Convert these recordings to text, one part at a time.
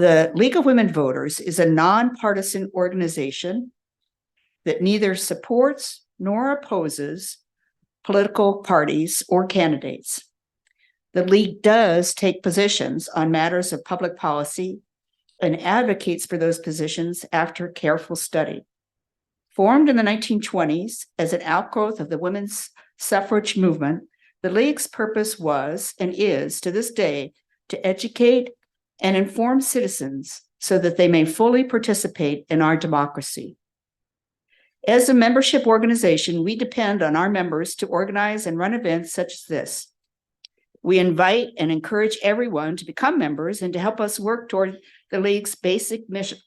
The League of Women Voters is a nonpartisan organization that neither supports nor opposes political parties or candidates. The League does take positions on matters of public policy and advocates for those positions after careful study. Formed in the 1920s as an outgrowth of the women's suffrage movement, the League's purpose was and is to this day to educate and inform citizens so that they may fully participate in our democracy. As a membership organization, we depend on our members to organize and run events such as this. We invite and encourage everyone to become members and to help us work toward the League's basic mission,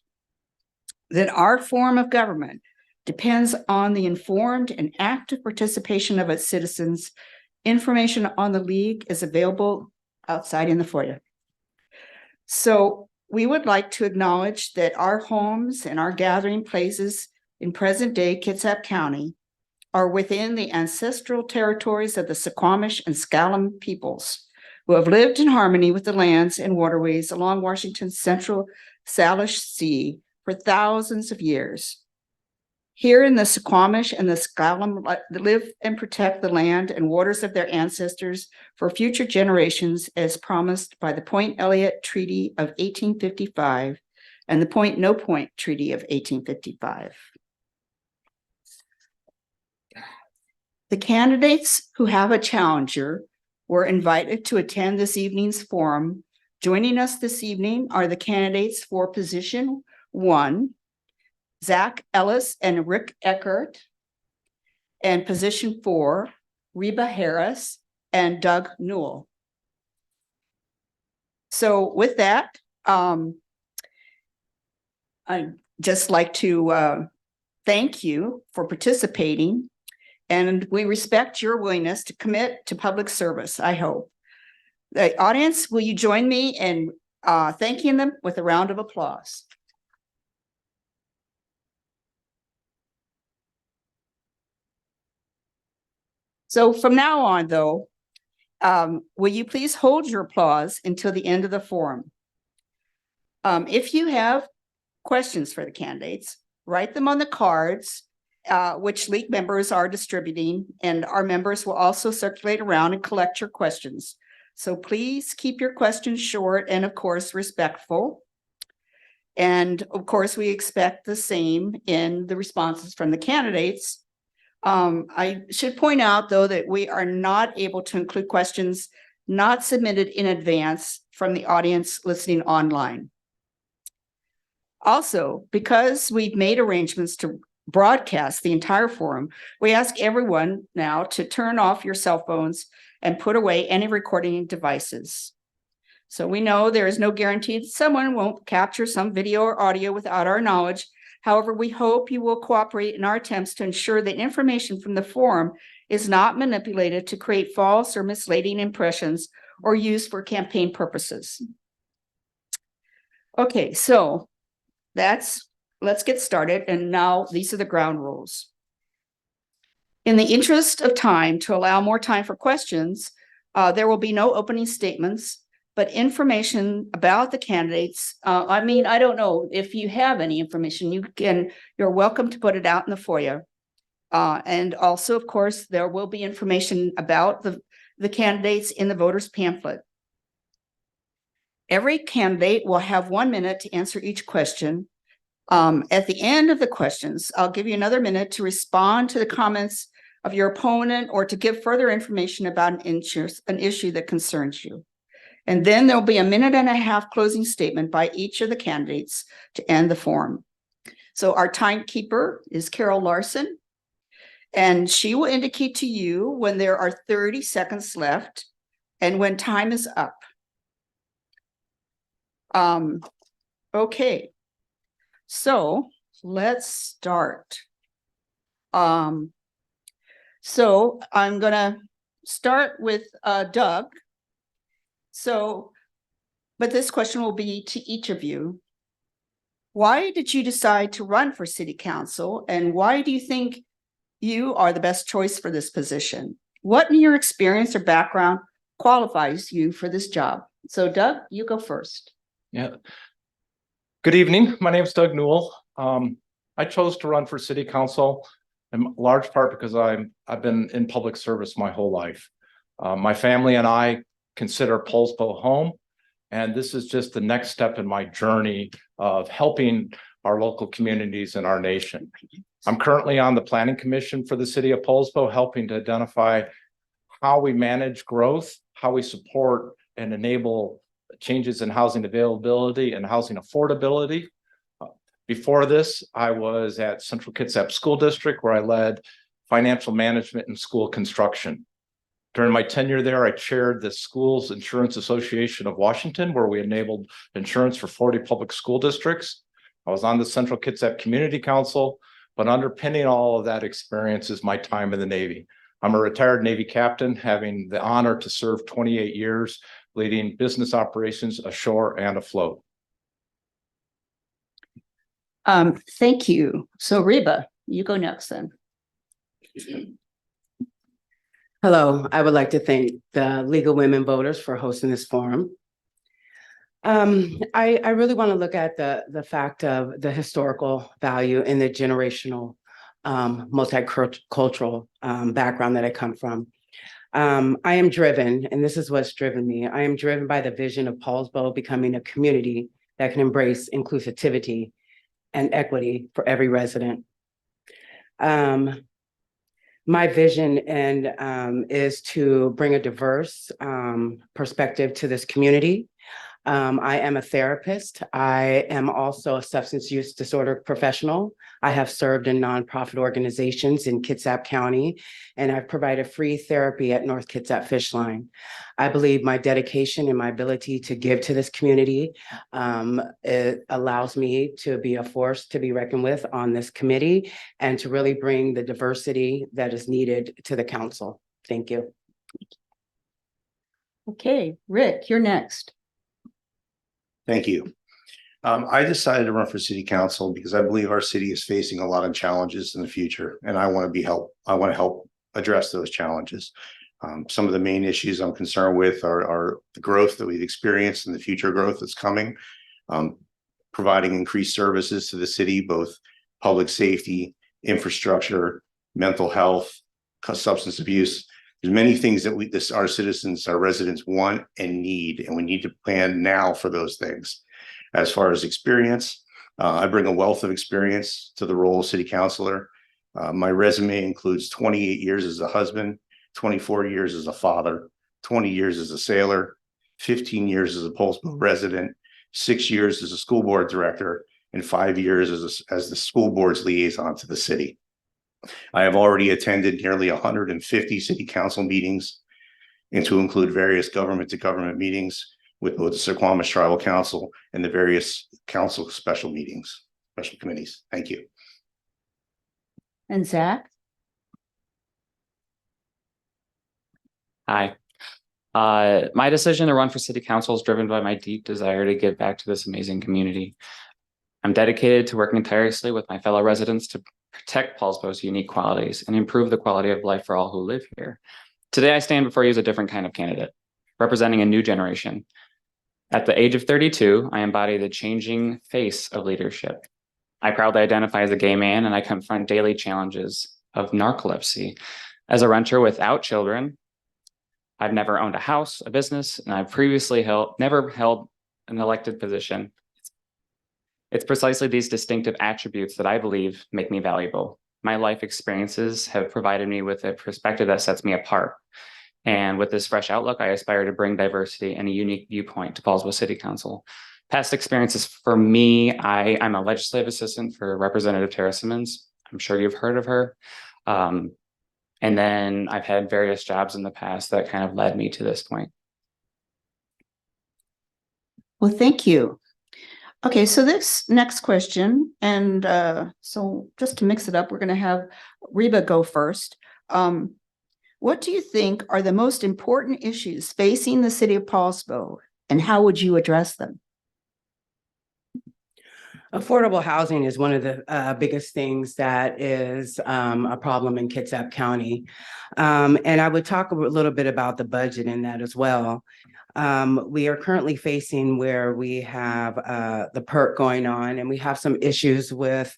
that our form of government depends on the informed and active participation of its citizens. Information on the League is available outside in the foyer. So we would like to acknowledge that our homes and our gathering places in present-day Kitsap County are within the ancestral territories of the Suquamish and S'Klallam peoples, who have lived in harmony with the lands and waterways along Washington's central Salish Sea for thousands of years. Here in the Suquamish and the S'Klallam live and protect the land and waters of their ancestors for future generations, as promised by the Point Elliott Treaty of 1855 and the Point No Point Treaty of 1855. The candidates who have a challenger were invited to attend this evening's forum. Joining us this evening are the candidates for position 1, Zack, Ellis, and Rick Eckert, and position 4, Reba Harris and Doug Newell. So with that, I'd just like to thank you for participating, and we respect your willingness to commit to public service, I hope. The audience, will you join me in thanking them with a round of applause? So from now on, though, will you please hold your applause until the end of the forum? If you have questions for the candidates, write them on the cards, which League members are distributing, and our members will also circulate around and collect your questions. So please keep your questions short and, of course, respectful. And, of course, we expect the same in the responses from the candidates. I should point out, though, that we are not able to include questions not submitted in advance from the audience listening online. Also, because we've made arrangements to broadcast the entire forum, we ask everyone now to turn off your cell phones and put away any recording devices. So we know there is no guarantee that someone won't capture some video or audio without our knowledge. However, we hope you will cooperate in our attempts to ensure that information from the forum is not manipulated to create false or misleading impressions or used for campaign purposes. Okay, so let's get started. And now these are the ground rules. In the interest of time, to allow more time for questions, there will be no opening statements, but information about the candidates. I mean, I don't know if you have any information, you're welcome to put it out in the foyer. And also, of course, there will be information about the candidates in the voters pamphlet. Every candidate will have 1 minute to answer each question. At the end of the questions, I'll give you another minute to respond to the comments of your opponent or to give further information about an issue that concerns you. And then there'll be a 1.5 minute closing statement by each of the candidates to end the forum. So our timekeeper is Carol Larson, and she will indicate to you when there are 30 seconds left and when time is up. Okay, so let's start. So I'm gonna start with Doug. So, but this question will be to each of you. Why did you decide to run for city council, and why do you think you are the best choice for this position? What in your experience or background qualifies you for this job? So Doug, you go first. Yeah. Good evening. My name is Doug Newell. I chose to run for city council in large part because I've been in public service my whole life. My family and I consider Poulsbo home, and this is just the next step in my journey of helping our local communities and our nation. I'm currently on the planning commission for the city of Poulsbo, helping to identify how we manage growth, how we support and enable changes in housing availability and housing affordability. Before this, I was at Central Kitsap School District, where I led financial management and school construction. During my tenure there, I chaired the Schools Insurance Association of Washington, where we enabled insurance for 40 public school districts. I was on the Central Kitsap Community Council, but underpinning all of that experience is my time in the Navy. I'm a retired Navy captain, having the honor to serve 28 years, leading business operations ashore and afloat. Thank you. So Reba, you go next then. Hello, I would like to thank the League of Women Voters for hosting this forum. I really want to look at the fact of the historical value and the generational multicultural background that I come from. I am driven, and this is what's driven me. I am driven by the vision of Poulsbo becoming a community that can embrace inclusivity and equity for every resident. My vision is to bring a diverse perspective to this community. I am a therapist. I am also a substance use disorder professional. I have served in nonprofit organizations in Kitsap County, and I've provided free therapy at North Kitsap Fish Line. I believe my dedication and my ability to give to this community it allows me to be a force to be reckoned with on this committee and to really bring the diversity that is needed to the council. Thank you. Okay, Rick, you're next. Thank you. I decided to run for city council because I believe our city is facing a lot of challenges in the future, and I want to help address those challenges. Some of the main issues I'm concerned with are the growth that we've experienced and the future growth that's coming, providing increased services to the city, both public safety, infrastructure, mental health, substance abuse. There's many things that our citizens, our residents want and need, and we need to plan now for those things. As far as experience, I bring a wealth of experience to the role of city councilor. My resume includes 28 years as a husband, 24 years as a father, 20 years as a sailor, 15 years as a Poulsbo resident, 6 years as a school board director, and 5 years as the school board's liaison to the city. I have already attended nearly 150 city council meetings, and to include various government-to-government meetings with both the Suquamish Tribal Council and the various council special committees. Thank you. And Zack? Hi. My decision to run for city council is driven by my deep desire to give back to this amazing community. I'm dedicated to working tirelessly with my fellow residents to protect Poulsbo's unique qualities and improve the quality of life for all who live here. Today, I stand before you as a different kind of candidate, representing a new generation. At the age of 32, I embody the changing face of leadership. I proudly identify as a gay man, and I confront daily challenges of narcolepsy. As a renter without children, I've never owned a house, a business, and I've previously never held an elected position. It's precisely these distinctive attributes that I believe make me valuable. My life experiences have provided me with a perspective that sets me apart. And with this fresh outlook, I aspire to bring diversity and a unique viewpoint to Poulsbo City Council. Past experiences for me, I'm a legislative assistant for Representative Tara Simmons. I'm sure you've heard of her. And then I've had various jobs in the past that kind of led me to this point. Well, thank you. Okay, so this next question, and so just to mix it up, we're going to have Reba go first. What do you think are the most important issues facing the city of Poulsbo, and how would you address them? Affordable housing is one of the biggest things that is a problem in Kitsap County. And I would talk a little bit about the budget in that as well. We are currently facing where we have the PERT going on, and we have some issues with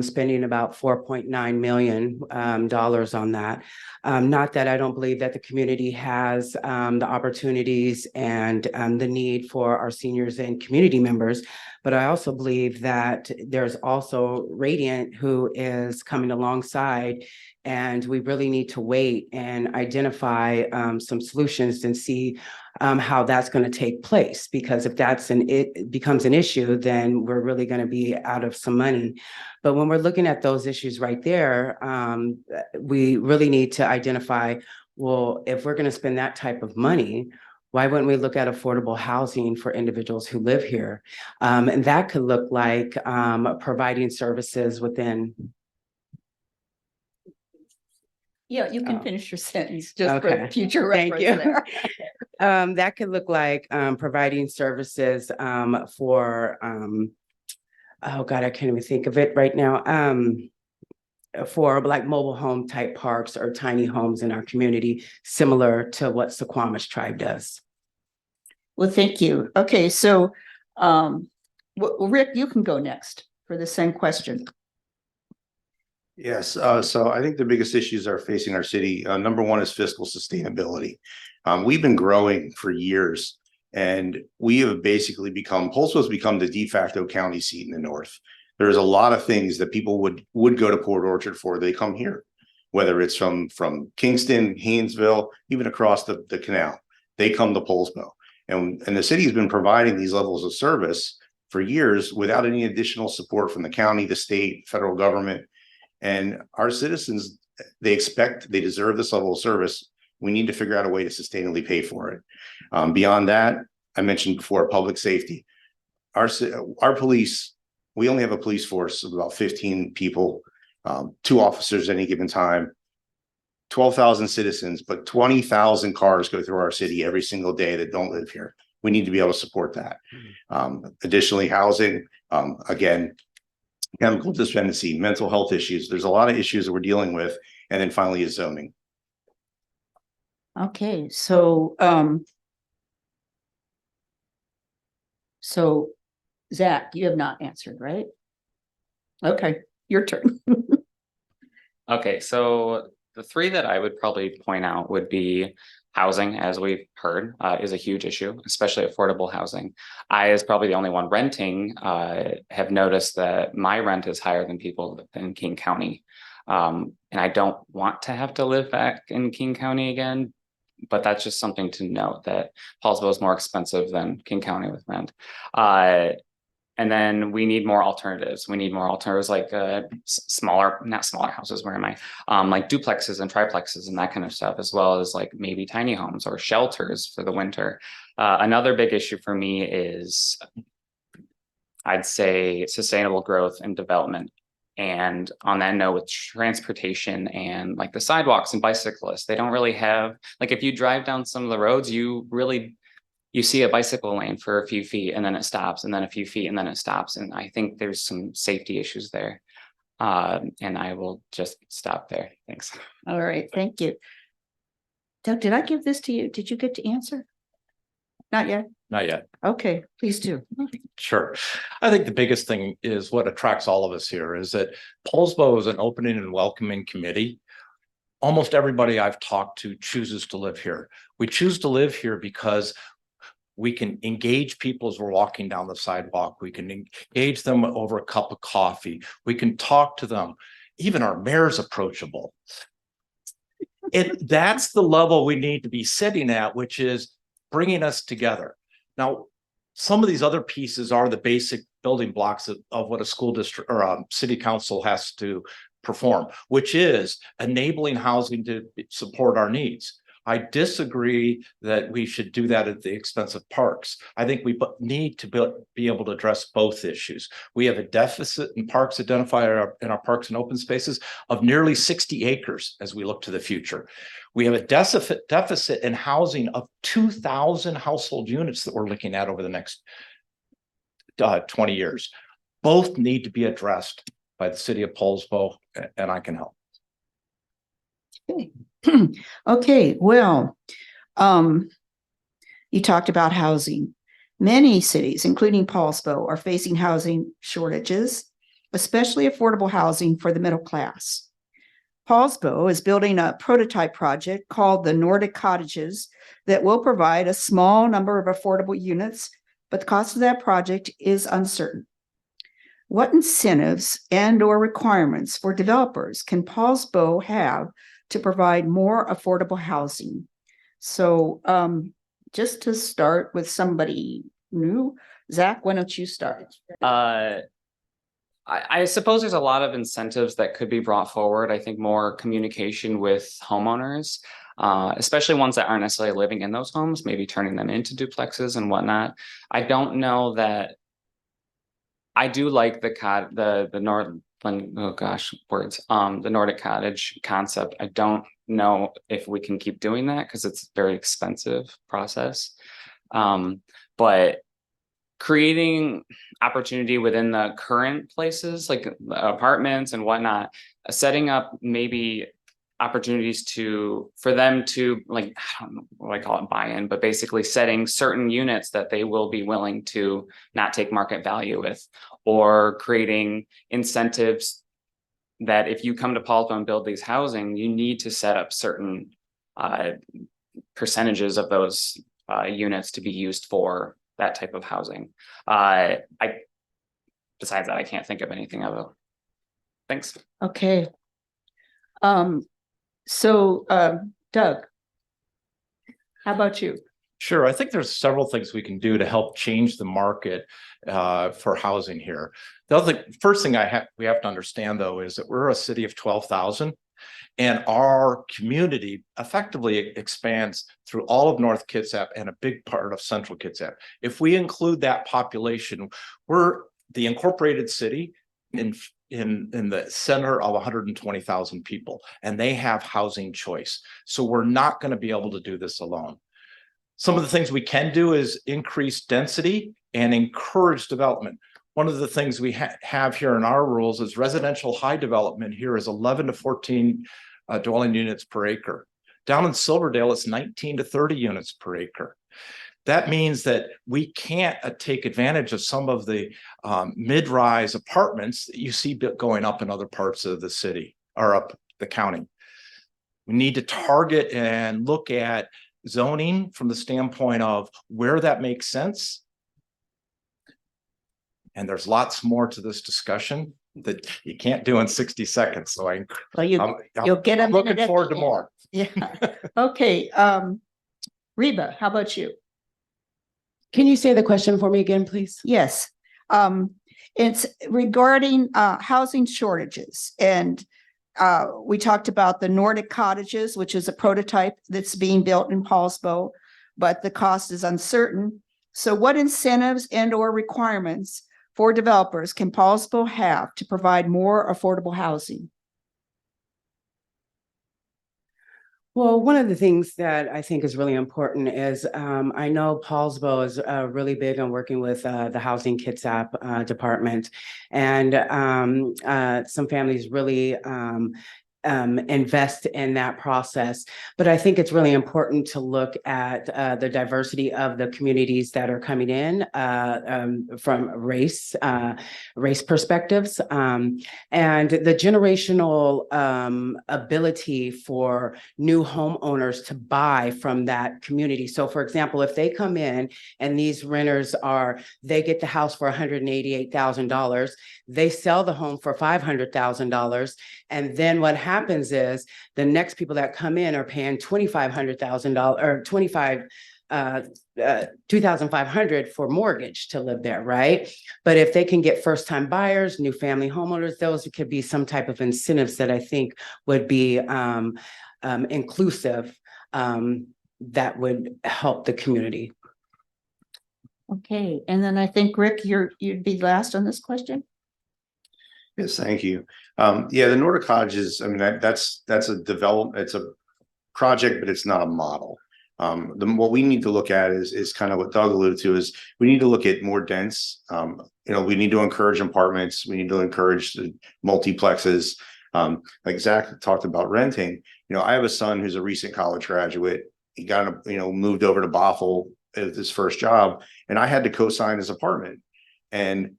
spending about $4.9 million dollars on that. Not that I don't believe that the community has the opportunities and the need for our seniors and community members, but I also believe that there's also Radiant who is coming alongside, and we really need to wait and identify some solutions and see how that's going to take place. Because if it becomes an issue, then we're really going to be out of some money. But when we're looking at those issues right there, we really need to identify, well, if we're going to spend that type of money, why wouldn't we look at affordable housing for individuals who live here? And that could look like providing services within. Yeah, you can Oh. finish your sentence just for Okay. future Thank reference you. there. That could look like providing services for oh God, I can't even think of it right now. For like mobile home type parks or tiny homes in our community, similar to what Suquamish Tribe does. Well, thank you. Okay, so Rick, you can go next for the same question. Yes, so I think the biggest issues are facing our city. Number one is fiscal sustainability. We've been growing for years, and we have basically Poulsbo has become the de facto county seat in the north. There's a lot of things that people would go to Port Orchard for. They come here, whether it's from Kingston, Haynesville, even across the canal. They come to Poulsbo, and the city has been providing these levels of service for years without any additional support from the county, the state, federal government. And our citizens, they deserve this level of service. We need to figure out a way to sustainably pay for it. Beyond that, I mentioned before, public safety. Our police, we only have a police force of about 15 people, 2 officers at any given time, 12,000 citizens, but 20,000 cars go through our city every single day that don't live here. We need to be able to support that. Additionally, housing, again, chemical dependency, mental health issues. There's a lot of issues that we're dealing with. And then finally is zoning. Okay, so Zach, you have not answered, right? Okay, your turn. Okay, so the 3 that I would probably point out would be housing, as we've heard, is a huge issue, especially affordable housing. I, as probably the only one renting, have noticed that my rent is higher than people in King County. And I don't want to have to live back in King County again, but that's just something to note, that Poulsbo is more expensive than King County with rent. And then we need more alternatives. We need more alternatives like not smaller houses, where am I? Like duplexes and triplexes and that kind of stuff, as well as like maybe tiny homes or shelters for the winter. Another big issue for me is, I'd say, sustainable growth and development. And on that note, with transportation and like the sidewalks and bicyclists, they don't really have, like if you drive down some of the roads, you see a bicycle lane for a few feet and then it stops, and then a few feet and then it stops. And I think there's some safety issues there. And I will just stop there. Thanks. All right, thank you. Doug, did I give this to you? Did you get to answer? Not yet? Not yet. Okay, please do. Sure. I think the biggest thing is what attracts all of us here is that Poulsbo is an opening and welcoming committee. Almost everybody I've talked to chooses to live here. We choose to live here because we can engage people as we're walking down the sidewalk. We can engage them over a cup of coffee. We can talk to them. Even our mayor's approachable. That's the level we need to be sitting at, which is bringing us together. Now, some of these other pieces are the basic building blocks of what a school district or a city council has to perform, which is enabling housing to support our needs. I disagree that we should do that at the expense of parks. I think we need to be able to address both issues. We have a deficit in parks identified in our parks and open spaces of nearly 60 acres as we look to the future. We have a deficit in housing of 2,000 household units that we're looking at over the next 20 years. Both need to be addressed by the city of Poulsbo, and I can help. Okay. Okay, well, You talked about housing. Many cities, including Poulsbo, are facing housing shortages, especially affordable housing for the middle class. Poulsbo is building a prototype project called the Nordic Cottages that will provide a small number of affordable units, but the cost of that project is uncertain. What incentives and/or requirements for developers can Poulsbo have to provide more affordable housing? So just to start with somebody new, Zack, why don't you start? I suppose there's a lot of incentives that could be brought forward. I think more communication with homeowners, especially ones that aren't necessarily living in those homes, maybe turning them into duplexes and whatnot. I don't know that. I do like the Northland, oh gosh, words, the Nordic cottage concept. I don't know if we can keep doing that because it's a very expensive process. But creating opportunity within the current places like apartments and whatnot, setting up maybe opportunities for them to, like, I don't know what I call it, buy-in, but basically setting certain units that they will be willing to not take market value with, or creating incentives that if you come to Poulsbo and build these housing, you need to set up certain percentages of those units to be used for that type of housing. Besides that, I can't think of anything other. Thanks. Okay. So Doug, how about you? Sure. I think there's several things we can do to help change the market for housing here. First thing we have to understand, though, is that we're a city of 12,000. And our community effectively expands through all of North Kitsap and a big part of Central Kitsap. If we include that population, we're the incorporated city in the center of 120,000 people, and they have housing choice. So we're not going to be able to do this alone. Some of the things we can do is increase density and encourage development. One of the things we have here in our rules is residential high development here is 11 to 14 dwelling units per acre. Down in Silverdale, it's 19 to 30 units per acre. That means that we can't take advantage of some of the mid-rise apartments that you see going up in other parts of the city or up the county. We need to target and look at zoning from the standpoint of where that makes sense. And there's lots more to this discussion that you can't do in 60 seconds. So you'll get a minute. Looking forward to more. Yeah. Okay. Reba, how about you? Can you say the question for me again, please? Yes. It's regarding housing shortages. And we talked about the Nordic Cottages, which is a prototype that's being built in Poulsbo, but the cost is uncertain. So what incentives and/or requirements for developers can Poulsbo have to provide more affordable housing? Well, one of the things that I think is really important is I know Poulsbo is really big on working with the Housing Kitsap department, and some families really invest in that process. But I think it's really important to look at the diversity of the communities that are coming in from race perspectives, and the generational ability for new homeowners to buy from that community. So for example, if they come in and these renters they get the house for $188,000, they sell the home for $500,000, and then what happens is the next people that come in are paying $2,500 or $2,500 for mortgage to live there, right? But if they can get first-time buyers, new family homeowners, those could be some type of incentives that I think would be inclusive, that would help the community. Okay, and then I think Rick, you'd be last on this question. Yes, thank you. Yeah, the Nordic Cottages, I mean, that's a development, it's a project, but it's not a model. What we need to look at is kind of what Doug alluded to, is we need to look at more dense, we need to encourage apartments, we need to encourage multiplexes. Like Zack talked about renting. I have a son who's a recent college graduate. He got moved over to Bothell at this first job, and I had to co-sign his apartment. And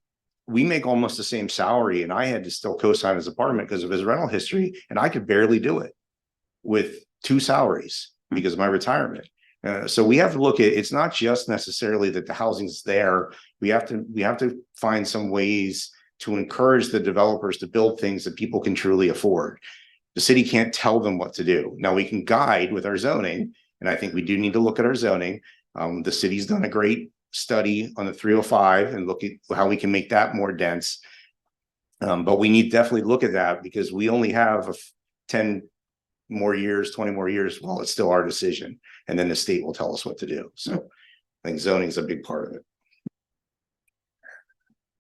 we make almost the same salary, and I had to still co-sign his apartment because of his rental history, and I could barely do it with 2 salaries because of my retirement. So we have to look at, it's not just necessarily that the housing's there. We have to find some ways to encourage the developers to build things that people can truly afford. The city can't tell them what to do. Now we can guide with our zoning, and I think we do need to look at our zoning. The city's done a great study on the 305 and look at how we can make that more dense. But we need to definitely look at that because we only have 10 more years, 20 more years. Well, it's still our decision. And then the state will tell us what to do. So I think zoning is a big part of it.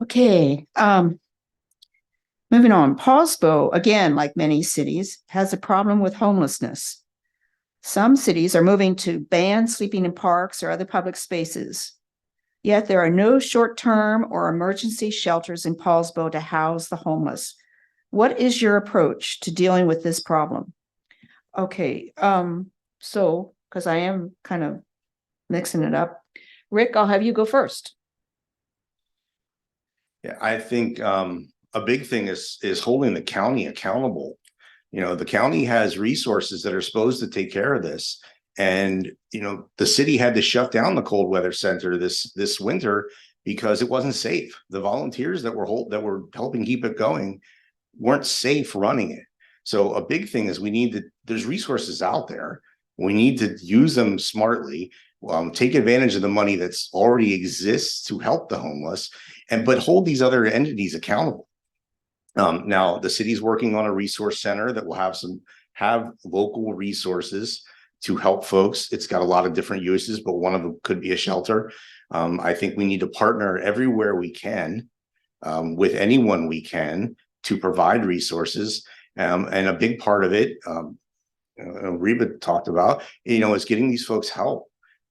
Okay, moving on. Poulsbo, again, like many cities, has a problem with homelessness. Some cities are moving to ban sleeping in parks or other public spaces. Yet there are no short-term or emergency shelters in Poulsbo to house the homeless. What is your approach to dealing with this problem? Okay, so, because I am kind of mixing it up. Rick, I'll have you go first. Yeah, I think a big thing is holding the county accountable. You know, the county has resources that are supposed to take care of this. And, you know, the city had to shut down the cold weather center this winter because it wasn't safe. The volunteers that were helping keep it going weren't safe running it. So a big thing is there's resources out there. We need to use them smartly, take advantage of the money that's already exists to help the homeless, but hold these other entities accountable. Now the city's working on a resource center that will have local resources to help folks. It's got a lot of different uses, but one of them could be a shelter. I think we need to partner everywhere we can with anyone we can to provide resources. And a big part of it, Reba talked about, is getting these folks help,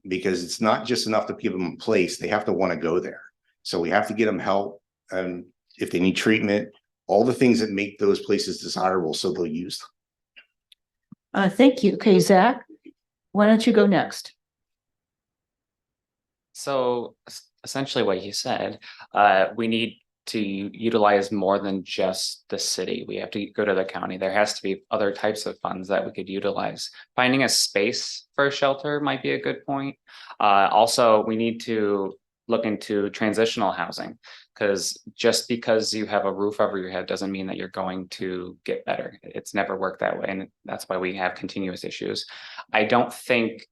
because it's not just enough to give them a place. They have to want to go there. So we have to get them help. And if they need treatment, all the things that make those places desirable, so they'll use them. Thank you. Okay, Zach, why don't you go next? So essentially what you said, we need to utilize more than just the city. We have to go to the county. There has to be other types of funds that we could utilize. Finding a space for a shelter might be a good point. Also, we need to look into transitional housing, because just because you have a roof over your head doesn't mean that you're going to get better. It's never worked that way, and that's why we have continuous issues. I don't think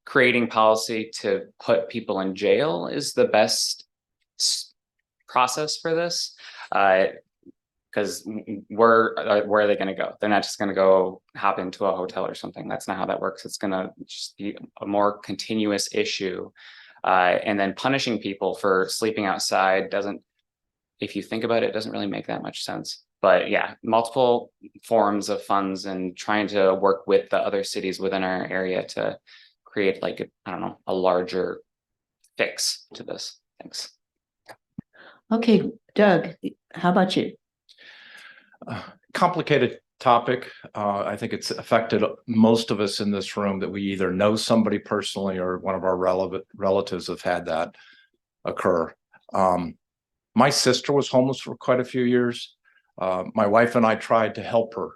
creating policy to put people in jail is the best process for this, because where are they going to go? They're not just going to go hop into a hotel or something. That's not how that works. It's going to just be a more continuous issue, and then punishing people for sleeping outside doesn't, if you think about it, doesn't really make that much sense. But yeah, multiple forms of funds and trying to work with the other cities within our area to create, like, I don't know, a larger fix to this. Thanks. Okay, Doug, how about you? Complicated topic. I think it's affected most of us in this room that we either know somebody personally or one of our relatives have had that occur. My sister was homeless for quite a few years. My wife and I tried to help her.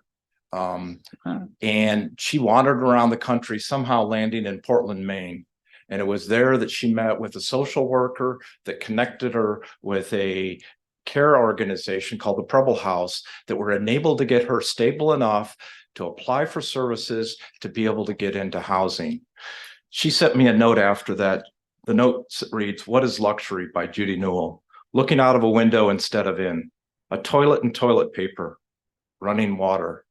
And she wandered around the country, somehow landing in Portland, Maine. And it was there that she met with a social worker that connected her with a care organization called the Preble House that were enabled to get her stable enough to apply for services to be able to get into housing. She sent me a note after that. The note reads, "What is luxury?" by Judy Newell. Looking out of a window instead of in. A toilet and toilet paper. Running water.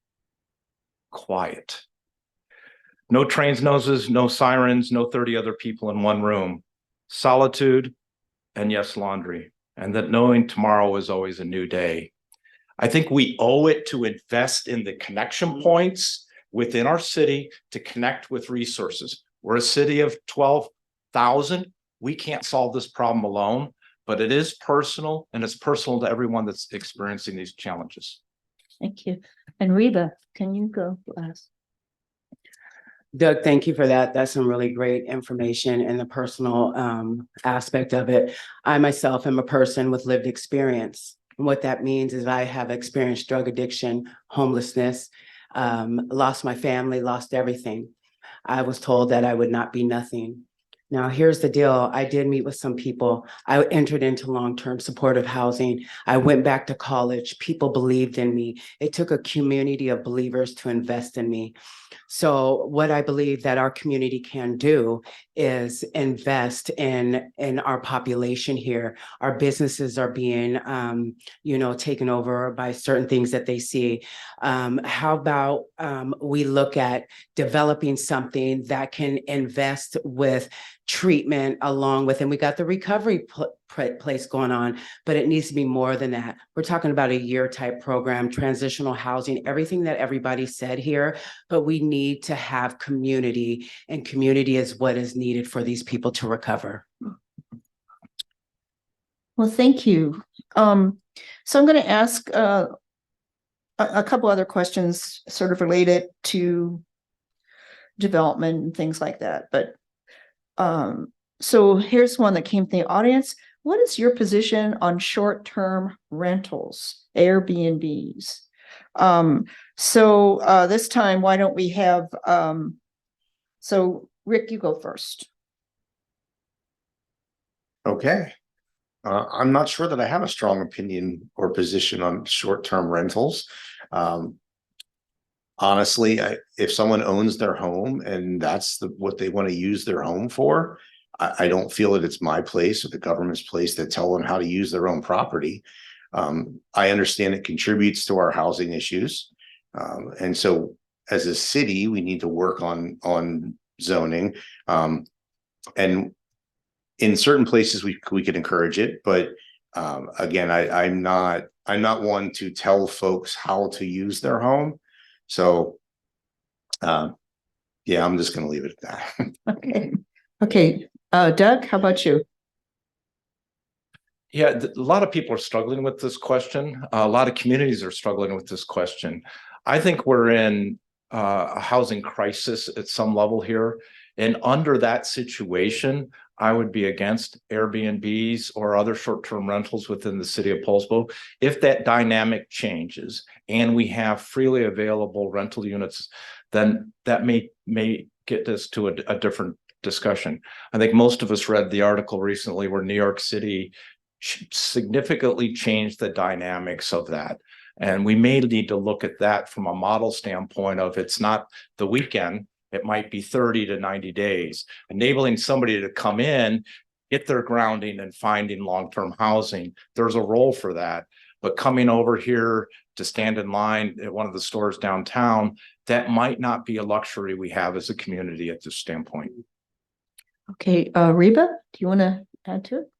Quiet. No trains' noses, no sirens, no 30 other people in one room. Solitude, and yes, laundry. And that knowing tomorrow is always a new day. I think we owe it to invest in the connection points within our city to connect with resources. We're a city of 12,000. We can't solve this problem alone, but it is personal, and it's personal to everyone that's experiencing these challenges. Thank you. And Reba, can you go last? Doug, thank you for that. That's some really great information and the personal aspect of it. I myself am a person with lived experience. And what that means is I have experienced drug addiction, homelessness, lost my family, lost everything. I was told that I would not be nothing. Now, here's the deal. I did meet with some people. I entered into long-term supportive housing. I went back to college. People believed in me. It took a community of believers to invest in me. So what I believe that our community can do is invest in our population here. Our businesses are being, taken over by certain things that they see. How about we look at developing something that can invest with treatment along with, and we got the recovery place going on, but it needs to be more than that. We're talking about a year type program, transitional housing, everything that everybody said here, but we need to have community, and community is what is needed for these people to recover. Well, thank you. So I'm going to ask a couple other questions sort of related to development and things like that. But so here's one that came from the audience. What is your position on short-term rentals, Airbnbs? So this time, why don't we have, so Rick, you go first. Okay. I'm not sure that I have a strong opinion or position on short-term rentals. Honestly, if someone owns their home and that's what they want to use their home for, I don't feel that it's my place or the government's place to tell them how to use their own property. I understand it contributes to our housing issues. And so as a city, we need to work on zoning. And in certain places we could encourage it, but again, I'm not one to tell folks how to use their home. So yeah, I'm just going to leave it at that. Okay. Doug, how about you? Yeah, a lot of people are struggling with this question. A lot of communities are struggling with this question. I think we're in a housing crisis at some level here. And under that situation, I would be against Airbnbs or other short-term rentals within the city of Poulsbo. If that dynamic changes and we have freely available rental units, then that may get us to a different discussion. I think most of us read the article recently where New York City significantly changed the dynamics of that. And we may need to look at that from a model standpoint of it's not the weekend, it might be 30 to 90 days, enabling somebody to come in, get their grounding and finding long-term housing. There's a role for that. But coming over here to stand in line at one of the stores downtown, that might not be a luxury we have as a community at this standpoint. Okay, Reba, do you want to add to it?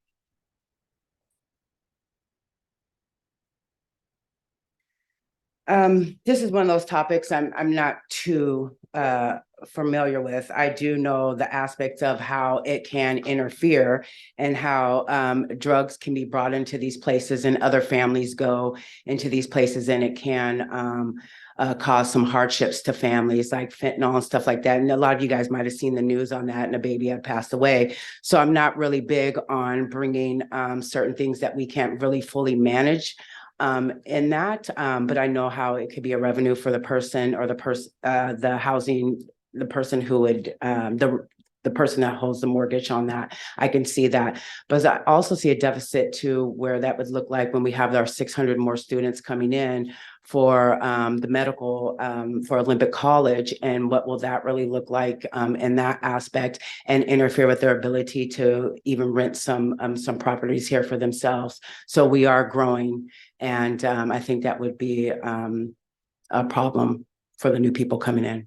This is one of those topics I'm not too familiar with. I do know the aspects of how it can interfere and how drugs can be brought into these places and other families go into these places, and it can cause some hardships to families like fentanyl and stuff like that. And a lot of you guys might have seen the news on that, and a baby had passed away. So I'm not really big on bringing certain things that we can't really fully manage in that, but I know how it could be a revenue for the person or the housing, the person who would, the person that holds the mortgage on that. I can see that, but I also see a deficit to where that would look like when we have our 600 more students coming in for the medical for Olympic College, and what will that really look like in that aspect, and interfere with their ability to even rent some properties here for themselves. So we are growing, and I think that would be a problem for the new people coming in.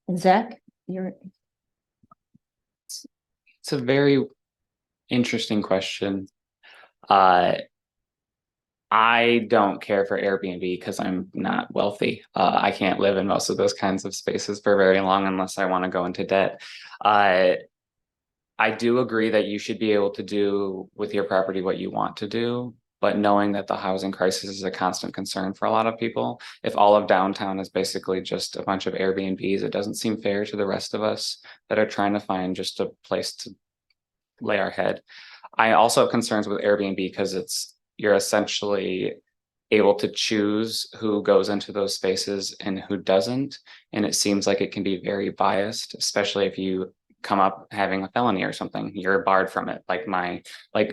And Zach, It's a very interesting question. I don't care for Airbnb because I'm not wealthy. I can't live in most of those kinds of spaces for very long unless I want to go into debt. I do agree that you should be able to do with your property what you want to do, But knowing that the housing crisis is a constant concern for a lot of people, if all of downtown is basically just a bunch of Airbnbs, it doesn't seem fair to the rest of us that are trying to find just a place to lay our head. I also have concerns with Airbnb because you're essentially able to choose who goes into those spaces and who doesn't. And it seems like it can be very biased, especially if you come up having a felony or something, you're barred from it. Like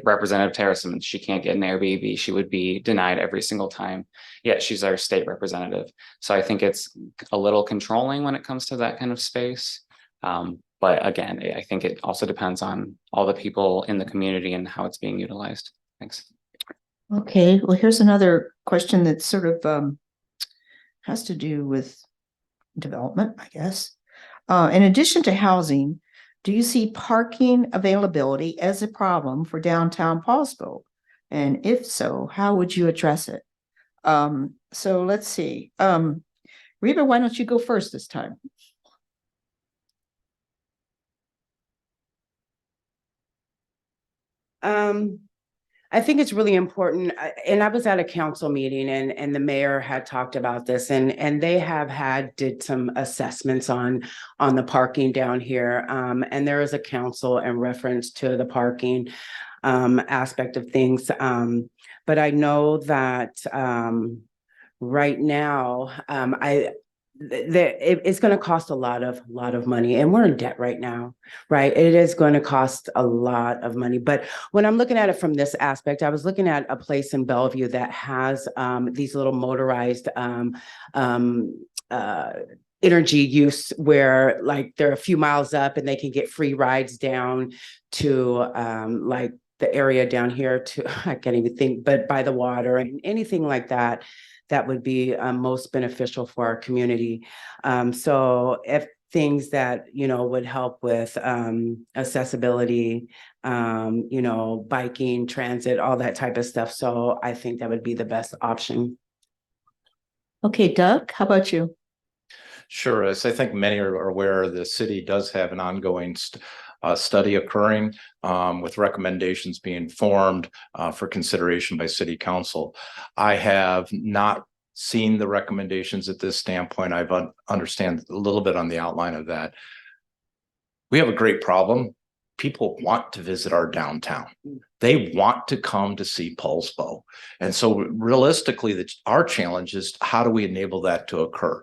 Representative Terrasson, she can't get an Airbnb. She would be denied every single time. Yet she's our state representative. So I think it's a little controlling when it comes to that kind of space. But again, I think it also depends on all the people in the community and how it's being utilized. Thanks. Okay, well, here's another question that sort of has to do with development, I guess. In addition to housing, do you see parking availability as a problem for downtown Poulsbo? And if so, how would you address it? So let's see. Reba, why don't you go first this time? I think it's really important, and I was at a council meeting and the mayor had talked about this and they did some assessments on the parking down here. And there is a council in reference to the parking aspect of things. But I know that right now, it's going to cost a lot of money, and we're in debt right now, right? It is going to cost a lot of money. But when I'm looking at it from this aspect, I was looking at a place in Bellevue that has these little motorized energy use where like they're a few miles up and they can get free rides down to like the area down here to, I can't even think, but by the water and anything like that. That would be most beneficial for our community. So if things that, would help with accessibility, biking, transit, all that type of stuff. So I think that would be the best option. Okay, Doug, how about you? Sure, as I think many are aware, the city does have an ongoing study occurring with recommendations being formed for consideration by city council. I have not seen the recommendations at this standpoint. I've understand a little bit on the outline of that. We have a great problem. People want to visit our downtown. They want to come to see Poulsbo. And so realistically, our challenge is how do we enable that to occur?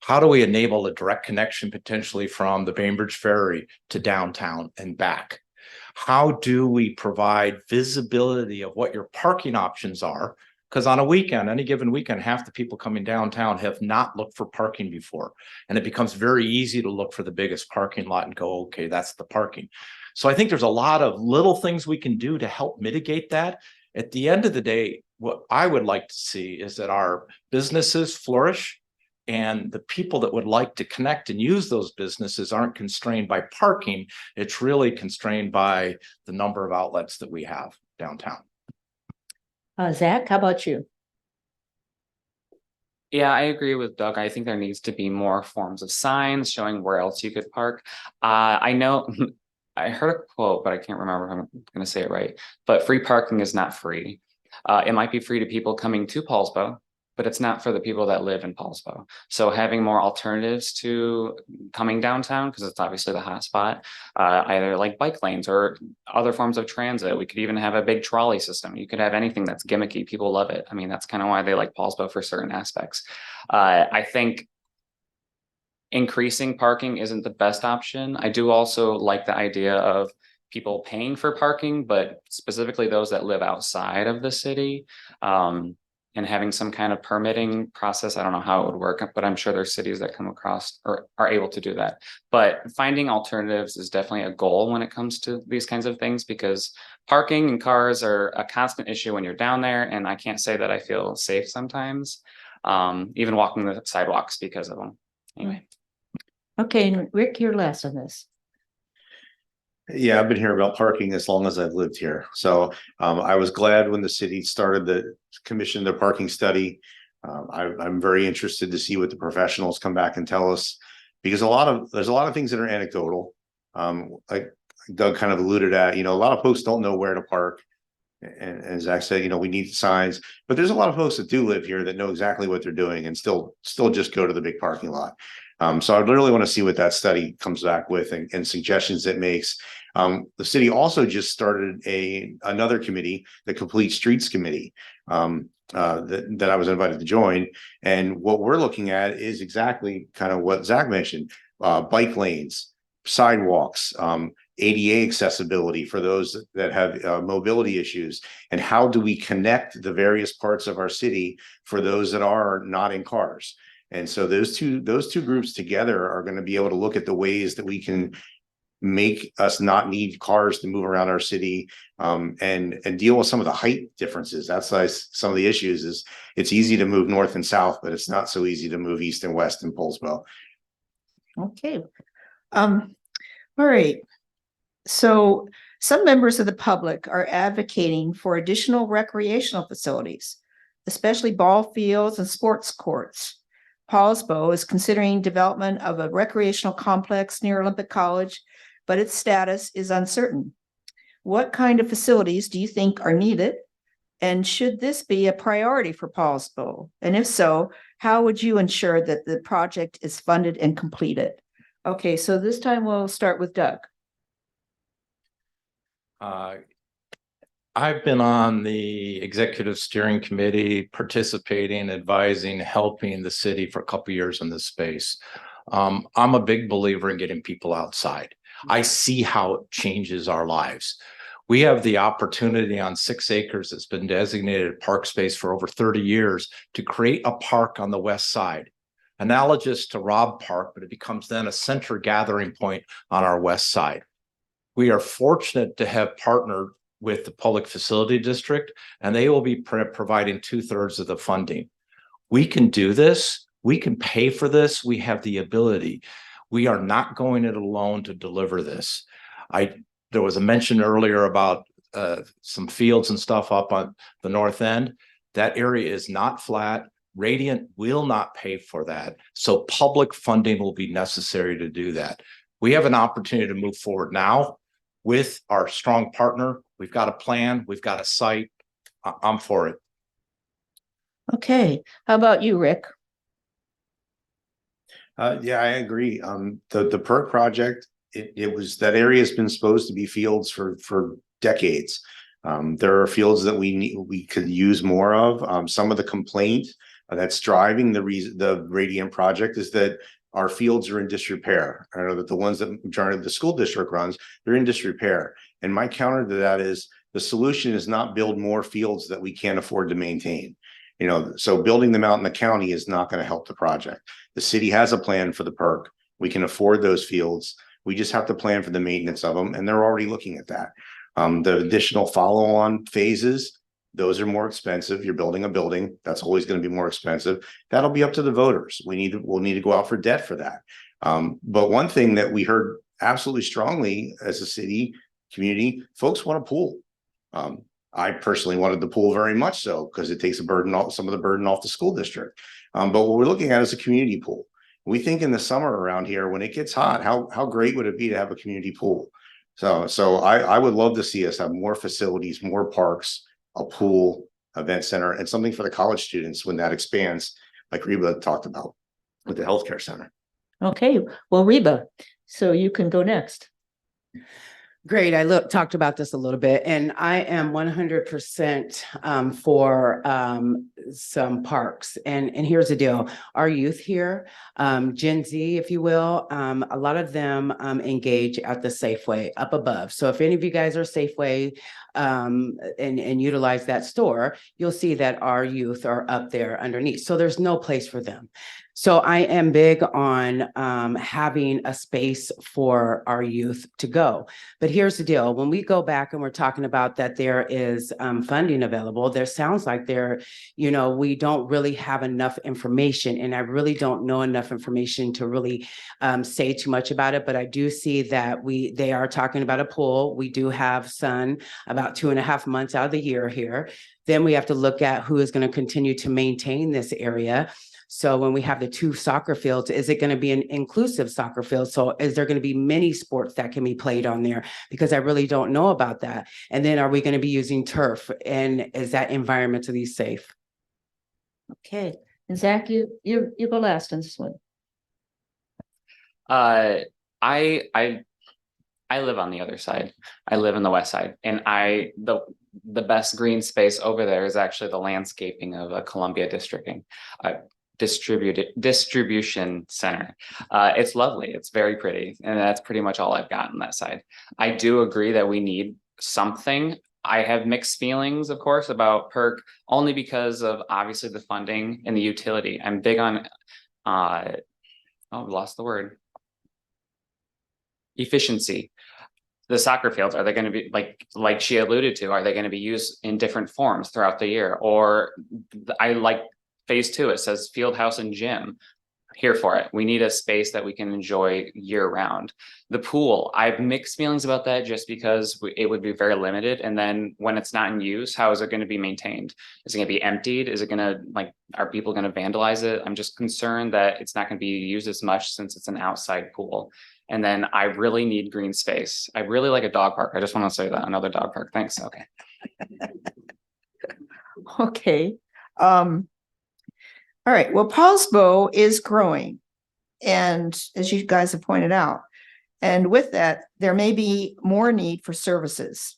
How do we enable a direct connection potentially from the Bainbridge Ferry to downtown and back? How do we provide visibility of what your parking options are? Because on a weekend, any given weekend, half the people coming downtown have not looked for parking before. And it becomes very easy to look for the biggest parking lot and go, okay, that's the parking. So I think there's a lot of little things we can do to help mitigate that. At the end of the day, what I would like to see is that our businesses flourish, and the people that would like to connect and use those businesses aren't constrained by parking. It's really constrained by the number of outlets that we have downtown. Zack, how about you? Yeah, I agree with Doug. I think there needs to be more forms of signs showing where else you could park. I know I heard a quote, but I can't remember if I'm going to say it right. But free parking is not free. It might be free to people coming to Poulsbo, but it's not for the people that live in Poulsbo. So having more alternatives to coming downtown, because it's obviously the hot spot, either like bike lanes or other forms of transit. We could even have a big trolley system. You could have anything that's gimmicky. People love it. I mean, that's kind of why they like Poulsbo for certain aspects. I think increasing parking isn't the best option. I do also like the idea of people paying for parking, but specifically those that live outside of the city. And having some kind of permitting process. I don't know how it would work, but I'm sure there's cities that come across or are able to do that. But finding alternatives is definitely a goal when it comes to these kinds of things, because parking and cars are a constant issue when you're down there. And I can't say that I feel safe sometimes, even walking the sidewalks because of them. Anyway. Okay, and Rick, you're last on this. Yeah, I've been hearing about parking as long as I've lived here. So I was glad when the city started the commission, the parking study. I'm very interested to see what the professionals come back and tell us, because there's a lot of things that are anecdotal. Like Doug kind of alluded at, a lot of folks don't know where to park. And Zach said, you know, we need signs, but there's a lot of folks that do live here that know exactly what they're doing and still just go to the big parking lot. So I really want to see what that study comes back with and suggestions it makes. The city also just started another committee, the Complete Streets Committee, that I was invited to join. And what we're looking at is exactly kind of what Zach mentioned, bike lanes, sidewalks, ADA accessibility for those that have mobility issues, and how do we connect the various parts of our city for those that are not in cars. And so those two groups together are going to be able to look at the ways that we can make us not need cars to move around our city, and deal with some of the height differences. That's like some of the issues. Is it's easy to move north and south, but it's not so easy to move east and west in Poulsbo. Okay. All right. So some members of the public are advocating for additional recreational facilities, especially ball fields and sports courts. Poulsbo is considering development of a recreational complex near Olympic College, but its status is uncertain. What kind of facilities do you think are needed? And should this be a priority for Poulsbo? And if so, how would you ensure that the project is funded and completed? Okay, so this time we'll start with Doug. I've been on the executive steering committee, participating, advising, helping the city for a couple of years in this space. I'm a big believer in getting people outside. I see how it changes our lives. We have the opportunity on 6 acres that's been designated park space for over 30 years to create a park on the west side, analogous to Robb Park, but it becomes then a center gathering point on our west side. We are fortunate to have partnered with the Public Facility District, and they will be providing 2/3 of the funding. We can do this. We can pay for this. We have the ability. We are not going it alone to deliver this. There was a mention earlier about some fields and stuff up on the north end. That area is not flat. Radiant will not pay for that. So public funding will be necessary to do that. We have an opportunity to move forward now with our strong partner. We've got a plan. We've got a site. I'm for it. Okay, how about you, Rick? Yeah, I agree. The PERC project, it was, that area has been supposed to be fields for decades. There are fields that we could use more of. Some of the complaint that's driving the Radiant project is that our fields are in disrepair. I know that the ones that majority of the school district runs, they're in disrepair. And my counter to that is the solution is not build more fields that we can't afford to maintain. You know, so building them out in the county is not going to help the project. The city has a plan for the PERC. We can afford those fields. We just have to plan for the maintenance of them, and they're already looking at that. The additional follow-on phases, those are more expensive. You're building a building, that's always going to be more expensive. That'll be up to the voters. We'll need to go out for debt for that. But one thing that we heard absolutely strongly as a city community, folks want a pool. I personally wanted the pool very much so, because it takes some of the burden off the school district. But what we're looking at is a community pool. We think in the summer around here, when it gets hot, how great would it be to have a community pool? So I would love to see us have more facilities, more parks, a pool, event center, and something for the college students when that expands, like Reba talked about with the healthcare center. Okay, well, Reba, so you can go next. Great. I talked about this a little bit, and I am 100% for some parks. And here's the deal. Our youth here, Gen Z, if you will, a lot of them engage at the Safeway up above. So if any of you guys are Safeway and utilize that store, you'll see that our youth are up there underneath. So there's no place for them. So I am big on having a space for our youth to go. But here's the deal. When we go back and we're talking about that there is funding available, there sounds like we don't really have enough information. And I really don't know enough information to really say too much about it. But I do see that they are talking about a pool. We do have sun about 2.5 months out of the year here. Then we have to look at who is going to continue to maintain this area. So when we have the 2 soccer fields, is it going to be an inclusive soccer field? So is there going to be many sports that can be played on there? Because I really don't know about that. And then are we going to be using turf? And is that environmentally safe? Okay, and Zach, you go last on this one. I live on the other side. I live in the west side, and the best green space over there is actually the landscaping of a Columbia distribution center. It's lovely. It's very pretty, and that's pretty much all I've got on that side. I do agree that we need something. I have mixed feelings, of course, about PERC only because of obviously the funding and the utility. I'm big on oh, I lost the word. Efficiency. The soccer fields, are they going to be like she alluded to, are they going to be used in different forms throughout the year? Or I like phase 2, it says field house and gym. Here for it. We need a space that we can enjoy year round. The pool, I have mixed feelings about that just because it would be very limited. And then when it's not in use, how is it going to be maintained? Is it going to be emptied? Is it going to are people going to vandalize it? I'm just concerned that it's not going to be used as much since it's an outside pool. And then I really need green space. I really like a dog park. I just want to say that, another dog park. Thanks. Okay. Okay. All right, well, Poulsbo is growing, and as you guys have pointed out, and with that, there may be more need for services.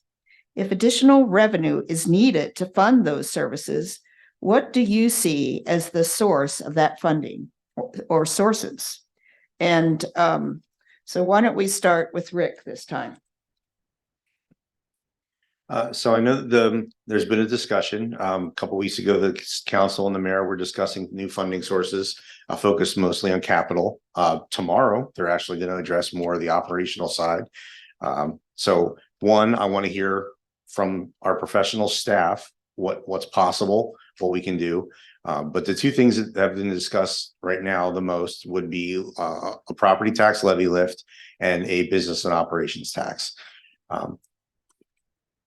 If additional revenue is needed to fund those services, what do you see as the source of that funding or sources? And so why don't we start with Rick this time? So I know there's been a discussion, a couple weeks ago, the council and the mayor were discussing new funding sources, focused mostly on capital. Tomorrow, they're actually going to address more of the operational side. So one, I want to hear from our professional staff, what's possible, what we can do. But the 2 things that have been discussed right now the most would be a property tax levy lift and a business and operations tax.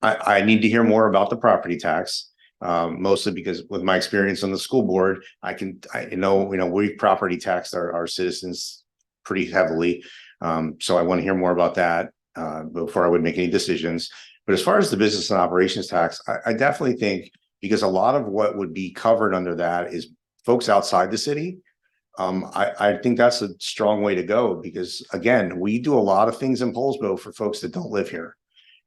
I need to hear more about the property tax, mostly because with my experience on the school board, I know we property taxed our citizens pretty heavily. So I want to hear more about that before I would make any decisions. But as far as the business and operations tax, I definitely think, because a lot of what would be covered under that is folks outside the city. I think that's a strong way to go, because again, we do a lot of things in Poulsbo for folks that don't live here.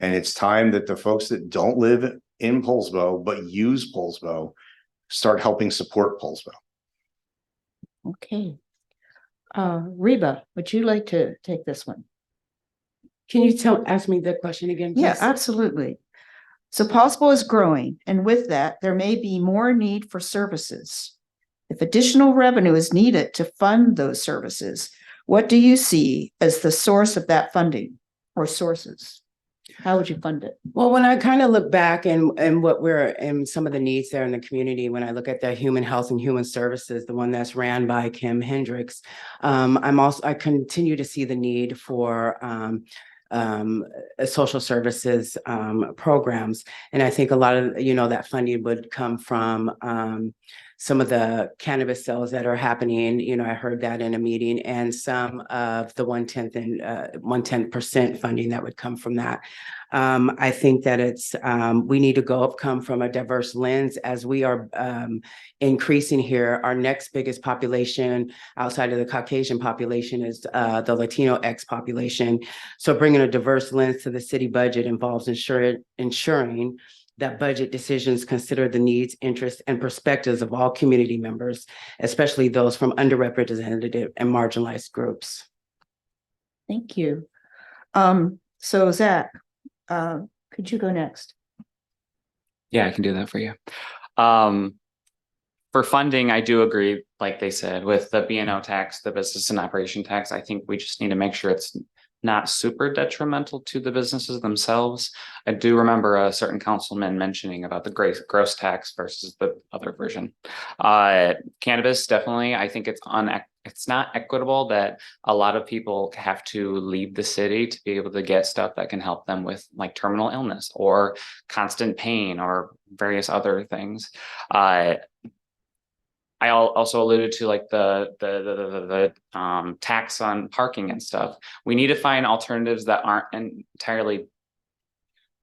And it's time that the folks that don't live in Poulsbo but use Poulsbo start helping support Poulsbo. Okay. Reba, would you like to take this one? Can you ask me the question again, please? Yeah, absolutely. So Poulsbo is growing, and with that, there may be more need for services. If additional revenue is needed to fund those services, what do you see as the source of that funding or sources? How would you fund it? Well, when I kind of look back and what we're in some of the needs there in the community, when I look at the human health and human services, the one that's ran by Kim Hendricks, I continue to see the need for social services programs. And I think a lot of, that funding would come from some of the cannabis sales that are happening. I heard that in a meeting, and some of the 110% funding that would come from that. I think that we need to come from a diverse lens as we are increasing here. Our next biggest population outside of the Caucasian population is the Latinx population. So bringing a diverse lens to the city budget involves ensuring that budget decisions consider the needs, interests, and perspectives of all community members, especially those from underrepresented and marginalized groups. Thank you. So Zach, could you go next? Yeah, I can do that for you. For funding, I do agree, like they said, with the B&O tax, the business and operation tax. I think we just need to make sure it's not super detrimental to the businesses themselves. I do remember a certain councilman mentioning about the gross tax versus the other version. Cannabis, definitely, I think it's not equitable that a lot of people have to leave the city to be able to get stuff that can help them with like terminal illness or constant pain or various other things. I also alluded to like the tax on parking and stuff. We need to find alternatives that aren't entirely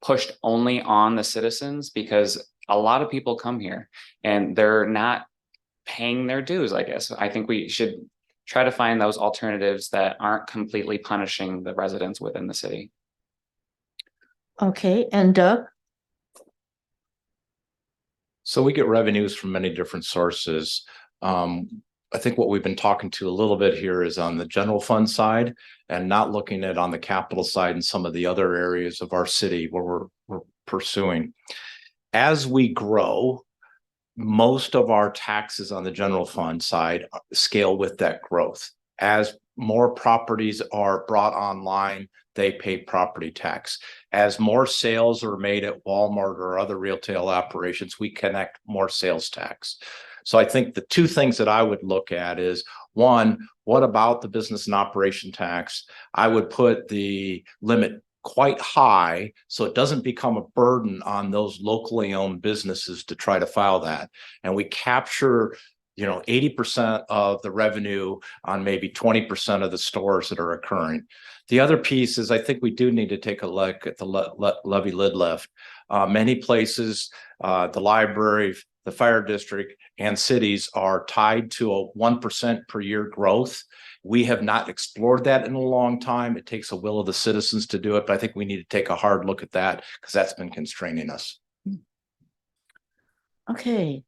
pushed only on the citizens, because a lot of people come here and they're not paying their dues, I guess. I think we should try to find those alternatives that aren't completely punishing the residents within the city. Okay, and Doug? So we get revenues from many different sources. I think what we've been talking to a little bit here is on the general fund side and not looking at on the capital side and some of the other areas of our city where we're pursuing. As we grow, most of our taxes on the general fund side scale with that growth. As more properties are brought online, they pay property tax. As more sales are made at Walmart or other retail operations, we connect more sales tax. So I think the two things that I would look at is, one, what about the business and operation tax? I would put the limit quite high so it doesn't become a burden on those locally owned businesses to try to file that. And we capture 80% of the revenue on maybe 20% of the stores that are occurring. The other piece is I think we do need to take a look at the levy lid lift. Many places, the library, the fire district, and cities are tied to a 1% per year growth. We have not explored that in a long time. It takes a will of the citizens to do it, but I think we need to take a hard look at that because that's been constraining us. Okay.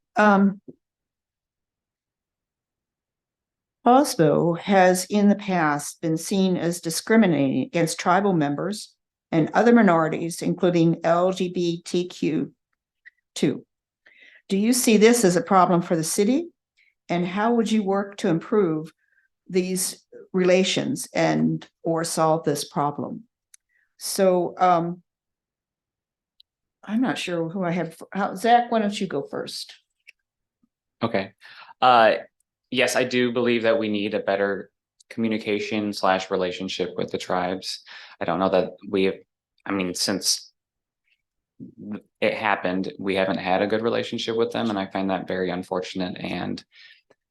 Poulsbo has in the past been seen as discriminating against tribal members and other minorities, including LGBTQ2. Do you see this as a problem for the city? And how would you work to improve these relations and or solve this problem? So I'm not sure who I have. Zack, why don't you go first? Okay. Yes, I do believe that we need a better communication / relationship with the tribes. I don't know that since it happened, we haven't had a good relationship with them. And I find that very unfortunate and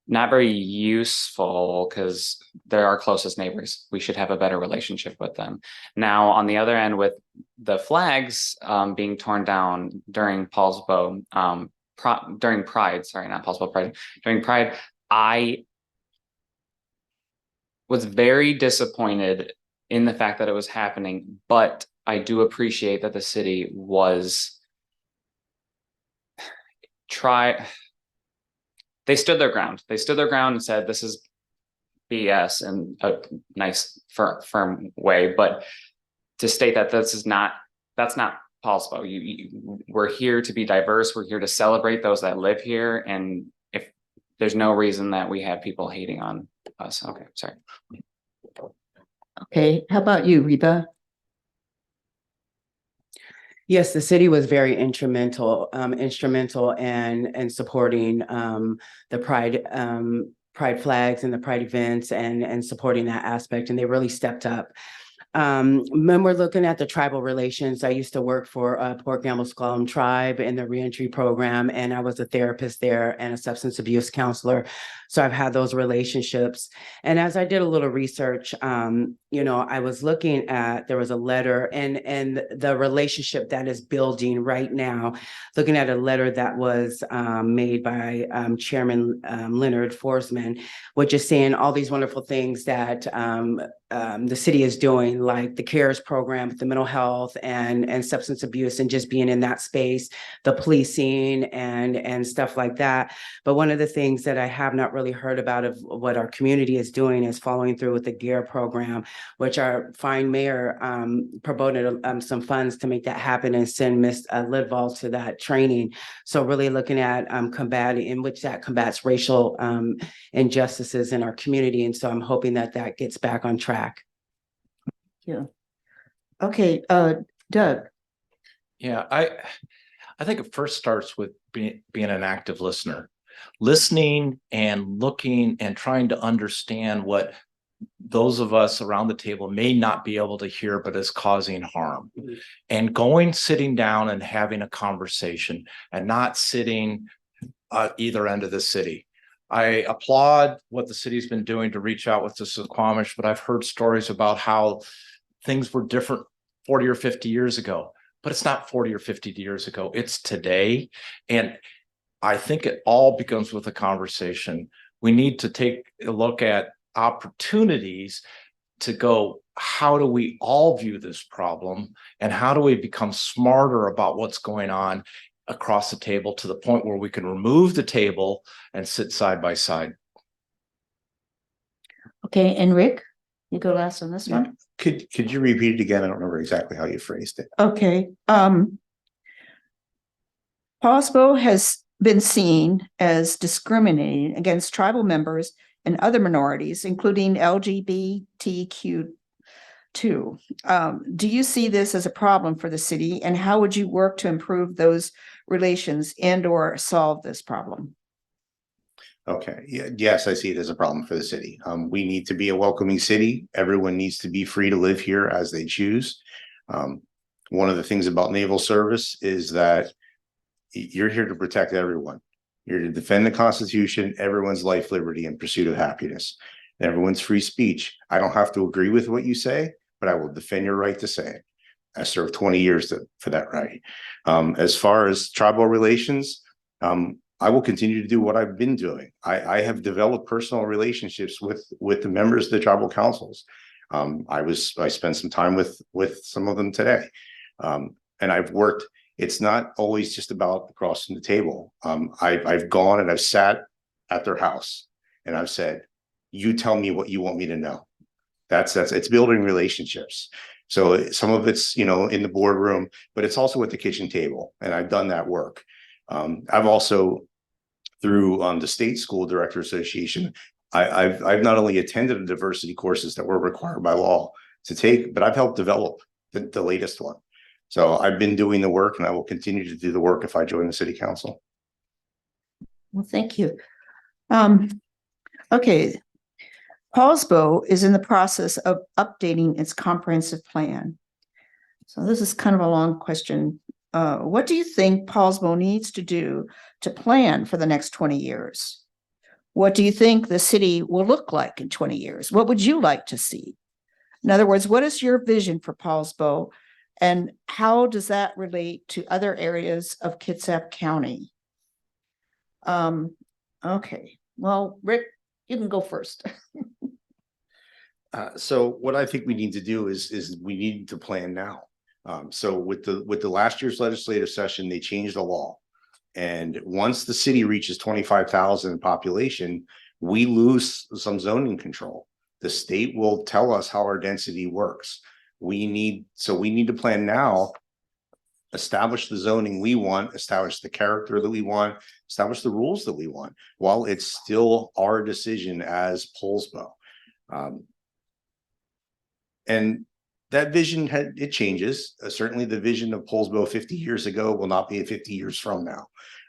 not very useful because they're our closest neighbors. We should have a better relationship with them. Now, on the other end, with the flags being torn down during Poulsbo, during Pride, sorry, not Poulsbo Pride, during Pride, I was very disappointed in the fact that it was happening, but I do appreciate that the city was they stood their ground. They stood their ground and said, this is BS in a nice, firm way. But to state that that's not Poulsbo. We're here to be diverse. We're here to celebrate those that live here. And if there's no reason that we have people hating on us. Okay, sorry. Okay, how about you, Reba? Yes, the city was very instrumental in supporting the Pride flags and the Pride events and supporting that aspect, and they really stepped up. When we're looking at the tribal relations, I used to work for Port Gamble-Squam Tribe in the reentry program, and I was a therapist there and a substance abuse counselor. So I've had those relationships. And as I did a little research, I was looking at, there was a letter and the relationship that is building right now, looking at a letter that was made by Chairman Leonard Forsman, which is saying all these wonderful things that the city is doing, like the CARES program with the mental health and substance abuse and just being in that space, the policing and stuff like that. But one of the things that I have not really heard about of what our community is doing is following through with the GEAR program, which our fine mayor promoted some funds to make that happen and send Ms. Lidval to that training. So really looking at combating, in which that combats racial injustices in our community. And so I'm hoping that that gets back on track. Yeah. Okay, Doug. Yeah, I think it first starts with being an active listening and looking and trying to understand what those of us around the table may not be able to hear, but is causing harm. Mm-hmm. And sitting down and having a conversation and not sitting at either end of the city. I applaud what the city's been doing to reach out with the Suquamish, but I've heard stories about how things were different 40 or 50 years ago, but it's not 40 or 50 years ago. It's today. And I think it all begins with a conversation. We need to take a look at opportunities to go, how do we all view this problem? And how do we become smarter about what's going on across the table to the point where we can remove the table and sit side by side? Okay, and Rick, you go last on this Yeah. one. Could you repeat it again? I don't remember exactly how you phrased it. Okay, Poulsbo has been seen as discriminating against tribal members and other minorities, including LGBTQ2. Do you see this as a problem for the city, and how would you work to improve those relations and or solve this problem? Okay, yeah, yes, I see it as a problem for the city. We need to be a welcoming city. Everyone needs to be free to live here as they choose. One of the things about naval service is that you're here to protect everyone. You're to defend the Constitution, everyone's life, liberty, and pursuit of happiness. Everyone's free speech. I don't have to agree with what you say, but I will defend your right to say it. I served 20 years for that right. As far as tribal relations, I will continue to do what I've been doing. I have developed personal relationships with the members of the tribal councils. I spent some time with some of them today. And I've worked. It's not always just about crossing the table. I've gone and I've sat at their house and I've said, you tell me what you want me to know. It's building relationships. So some of it's, in the boardroom, but it's also at the kitchen table. And I've done that work. I've also, through the State School Director Association, I've not only attended the diversity courses that were required by law to take, but I've helped develop the latest one. So I've been doing the work, and I will continue to do the work if I join the city council. Well, thank you. Okay. Poulsbo is in the process of updating its comprehensive plan. So this is kind of a long question. What do you think Poulsbo needs to do to plan for the next 20 years? What do you think the city will look like in 20 years? What would you like to see? In other words, what is your vision for Poulsbo, and how does that relate to other areas of Kitsap County? Okay, well, Rick, you can go first. So what I think we need to do is we need to plan now. So with the last year's legislative session, they changed the law. And once the city reaches 25,000 population, we lose some zoning control. The state will tell us how our density works. We need to plan now, establish the zoning we want, establish the character that we want, establish the rules that we want, while it's still our decision as Poulsbo. And that vision it changes. Certainly the vision of Poulsbo 50 years ago will not be 50 years from now.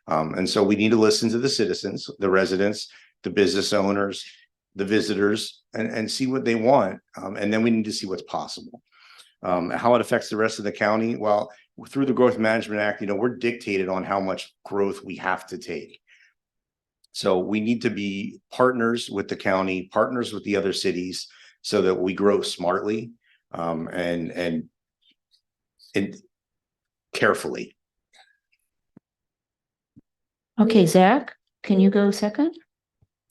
And so we need to listen to the citizens, the residents, the business owners, the visitors, and see what they want. And then we need to see what's possible. How it affects the rest of the county. Well, through the Growth Management Act, we're dictated on how much growth we have to take. So we need to be partners with the county, partners with the other cities, so that we grow smartly and carefully. Okay, Zack, can you go second?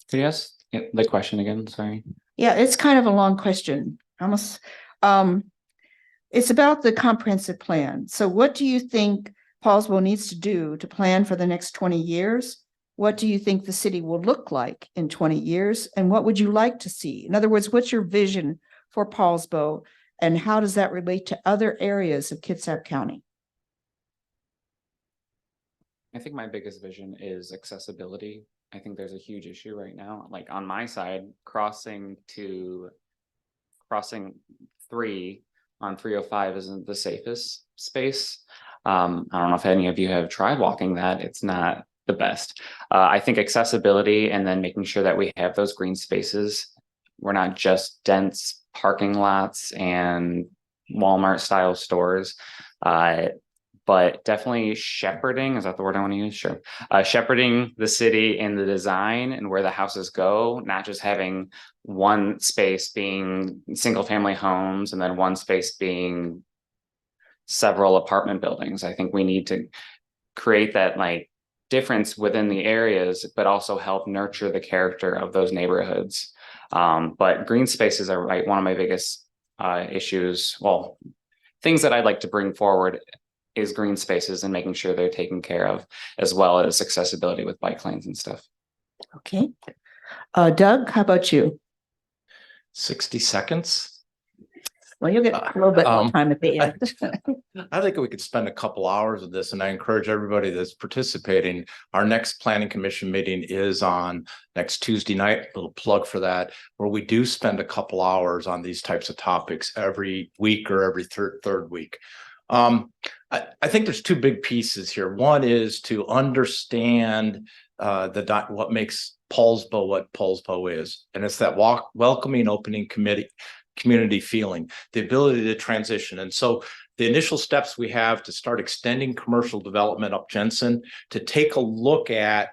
Could you ask the question again? Sorry. Yeah, it's kind of a long question. Almost. It's about the comprehensive plan. So what do you think Poulsbo needs to do to plan for the next 20 years? What do you think the city will look like in 20 years? And what would you like to see? In other words, what's your vision for Poulsbo, and how does that relate to other areas of Kitsap County? I think my biggest vision is accessibility. I think there's a huge issue right now. Like on my side, crossing 3 on 305 isn't the safest space. I don't know if any of you have tried walking that. It's not the best. I think accessibility, and then making sure that we have those green spaces. We're not just dense parking lots and Walmart style stores. But definitely shepherding, is that the word I want to use? Sure. Shepherding the city in the design and where the houses go, not just having one space being single family homes and then one space being several apartment buildings. I think we need to create that like difference within the areas, but also help nurture the character of those neighborhoods. But green spaces are one of my biggest issues. Well, things that I'd like to bring forward is green spaces and making sure they're taken care of, as well as accessibility with bike lanes and stuff. Okay. Doug, how about you? 60 seconds. Well, you'll get a little bit more time at the end. I think we could spend a couple hours with this, and I encourage everybody that's participating. Our next planning commission meeting is on next Tuesday night, a little plug for that, where we do spend a couple hours on these types of topics every week or every third week. I think there's two big pieces here. One is to understand what makes Poulsbo what Poulsbo is, and it's that welcoming, opening community feeling, the ability to transition. And so the initial steps we have to start extending commercial development up Jensen, to take a look at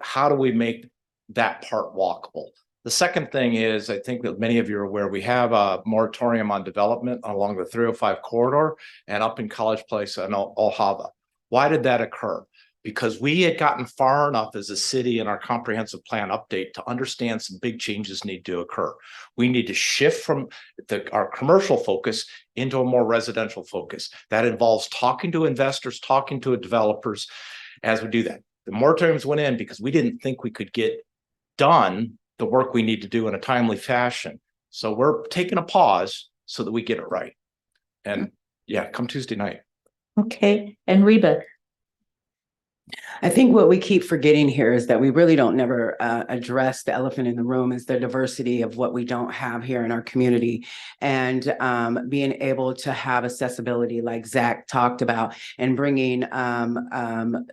how do we make that part walkable. The second thing is, I think that many of you are aware, we have a moratorium on development along the 305 corridor and up in College Place and Ojava. Why did that occur? Because we had gotten far enough as a city in our comprehensive plan update to understand some big changes need to occur. We need to shift from our commercial focus into a more residential focus. That involves talking to investors, talking to developers as we do that. The moratoriums went in because we didn't think we could get done the work we need to do in a timely fashion. So we're taking a pause so that we get it right. And yeah, come Tuesday night. Okay. And Reba. I think what we keep forgetting here is that we really don't never address the elephant in the room, is the diversity of what we don't have here in our community, and being able to have accessibility like Zack talked about, and bringing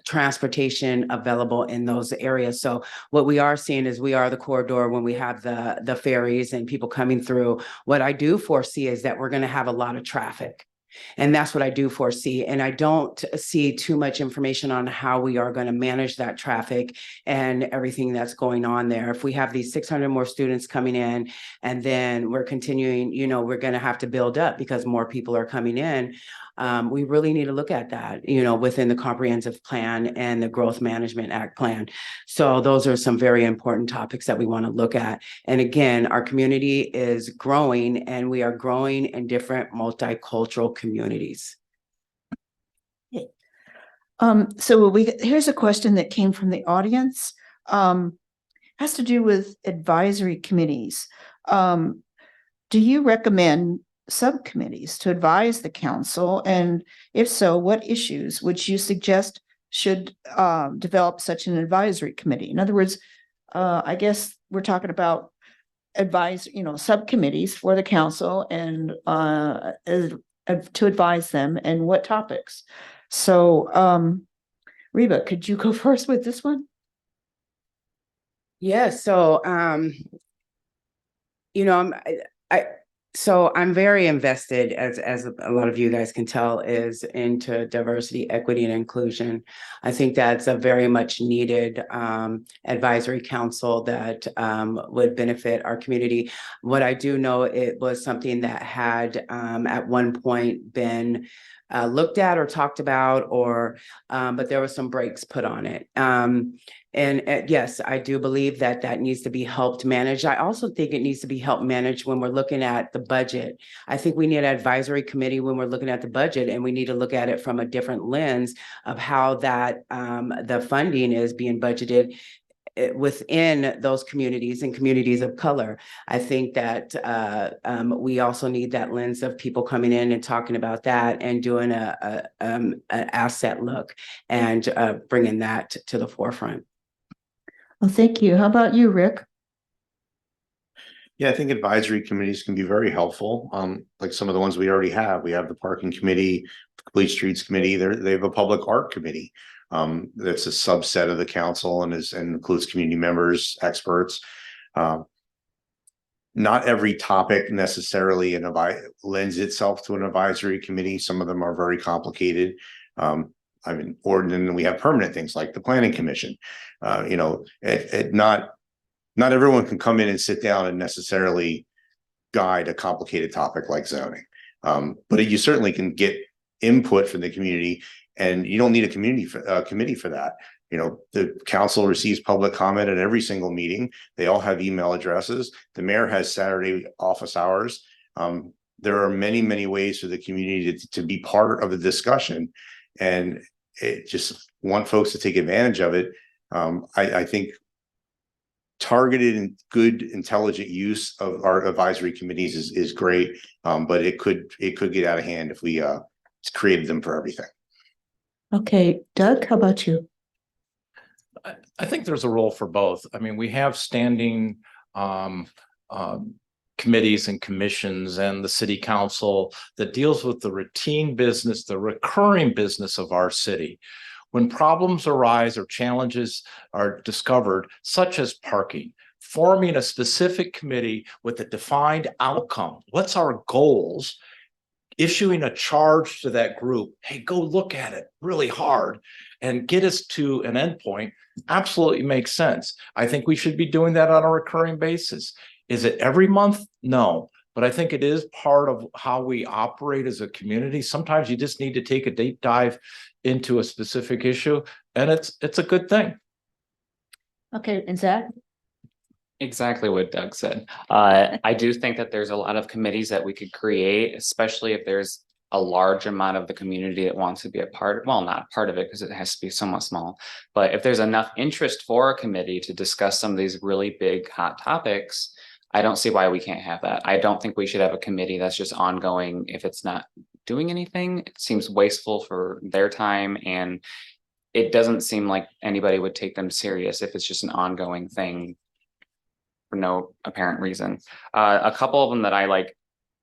transportation available in those areas. So what we are seeing is we are the corridor when we have the ferries and people coming through. What I do foresee is that we're going to have a lot of traffic. And that's what I do foresee. And I don't see too much information on how we are going to manage that traffic and everything that's going on there. If we have these 600 more students coming in, and then we're continuing, we're going to have to build up because more people are coming in. We really need to look at that, within the comprehensive plan and the Growth Management Act plan. So those are some very important topics that we want to look at. And again, our community is growing, and we are growing in different multicultural communities. So here's a question that came from the audience. Has to do with advisory committees. Do you recommend subcommittees to advise the council? And if so, what issues would you suggest should develop such an advisory committee? In other words, I guess we're talking about subcommittees for the council and to advise them, and what topics. So Reba, could you go first with this one? Yeah, so So I'm very invested, as a lot of you guys can tell, is into diversity, equity, and inclusion. I think that's a very much needed advisory council that would benefit our community. What I do know, it was something that had at one point been looked at or talked about, but there were some brakes put on it. And yes, I do believe that needs to be helped manage. I also think it needs to be helped managed when we're looking at the budget. I think we need an advisory committee when we're looking at the budget, and we need to look at it from a different lens of how that the funding is being budgeted within those communities and communities of color. I think that we also need that lens of people coming in and talking about that and doing an asset look and bringing that to the forefront. Well, thank you. How about you, Rick? Yeah, I think advisory committees can be very helpful. Like some of the ones we already have. We have the parking committee, the complete streets committee. They have a public art committee. That's a subset of the council and includes community members, experts. Not every topic necessarily lends itself to an advisory committee. Some of them are very complicated. I mean, or then we have permanent things like the planning commission. Not everyone can come in and sit down and necessarily guide a complicated topic like zoning. But you certainly can get input from the community, and you don't need a committee for that. The council receives public comment at every single meeting. They all have email addresses. The mayor has Saturday office hours. There are many, many ways for the community to be part of the discussion, and it just want folks to take advantage of it. I think targeted and good, intelligent use of our advisory committees is great, but it could get out of hand if we created them for everything. Okay, Doug, how about you? I think there's a role for both. I mean, we have standing committees and commissions and the city council that deals with the routine business, the recurring business of our city. When problems arise or challenges are discovered, such as parking, forming a specific committee with a defined outcome. What's our goals? Issuing a charge to that group, hey, go look at it really hard and get us to an endpoint, absolutely makes sense. I think we should be doing that on a recurring basis. Is it every month? No, but I think it is part of how we operate as a community. Sometimes you just need to take a deep dive into a specific issue, and it's a good thing. Okay, and Zach? Exactly what Doug said. I do think that there's a lot of committees that we could create, especially if there's a large amount of the community that wants to be a part, well, not part of it because it has to be somewhat small, but if there's enough interest for a committee to discuss some of these really big hot topics, I don't see why we can't have that. I don't think we should have a committee that's just ongoing. If it's not doing anything, it seems wasteful for their time, and it doesn't seem like anybody would take them serious if it's just an ongoing thing for no apparent reason. A couple of them that I like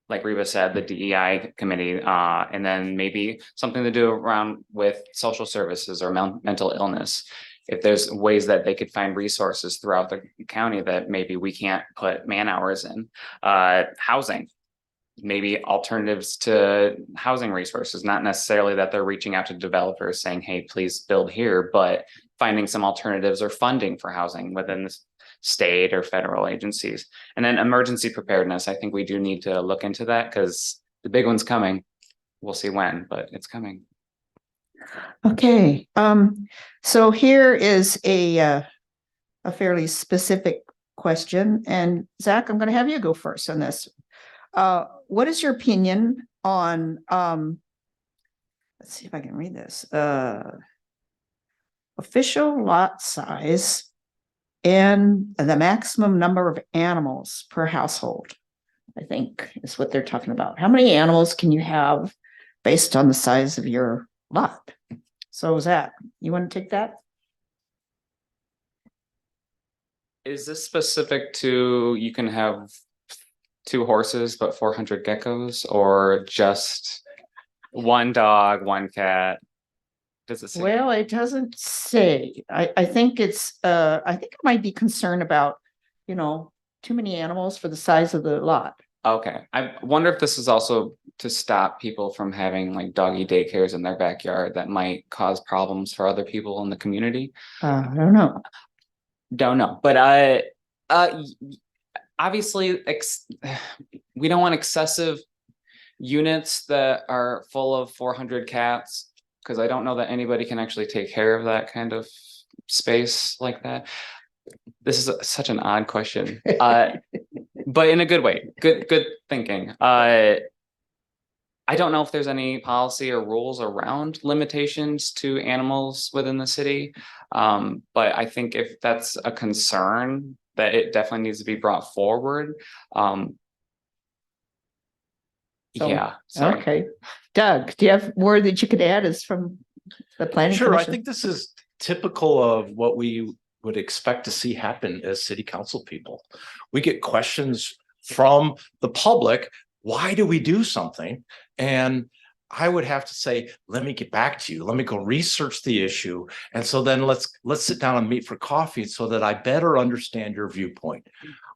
Reba said, the DEI committee, and then maybe something to do around with social services or mental illness. If there's ways that they could find resources throughout the county that maybe we can't put man hours in. Housing, maybe alternatives to housing resources, not necessarily that they're reaching out to developers saying, hey, please build here, but finding some alternatives or funding for housing within the state or federal agencies. And then emergency preparedness, I think we do need to look into that because the big one's coming. We'll see when, but it's coming. Okay, so here is a fairly specific question, and Zach, I'm going to have you go first on this. What is your opinion on, let's see if I can read this, official lot size and the maximum number of animals per household? I think is what they're talking about. How many animals can you have based on the size of your lot? So Zach, you want to take that? Is this specific to you can have 2 horses but 400 geckos, or just 1 dog, 1 cat? Does it say? Well, it doesn't say. I think it's I think it might be concerned about, too many animals for the size of the lot. Okay, I wonder if this is also to stop people from having like doggy daycares in their backyard that might cause problems for other people in the community. I don't know. Don't know, but obviously we don't want excessive units that are full of 400 cats, because I don't know that anybody can actually take care of that kind of space like that. This is such an odd question, but in a good way. Good thinking. I don't know if there's any policy or rules around limitations to animals within the city, but I think if that's a concern, that it definitely needs to be brought forward. Yeah. Sorry. Okay, Doug, do you have word that you could add as from the planning? Sure, I commission? think this is typical of what we would expect to see happen as city council people. We get questions from the public. Why do we do something? And I would have to say, let me get back to you. Let me go research the issue. And so then let's sit down and meet for coffee so that I better understand your viewpoint.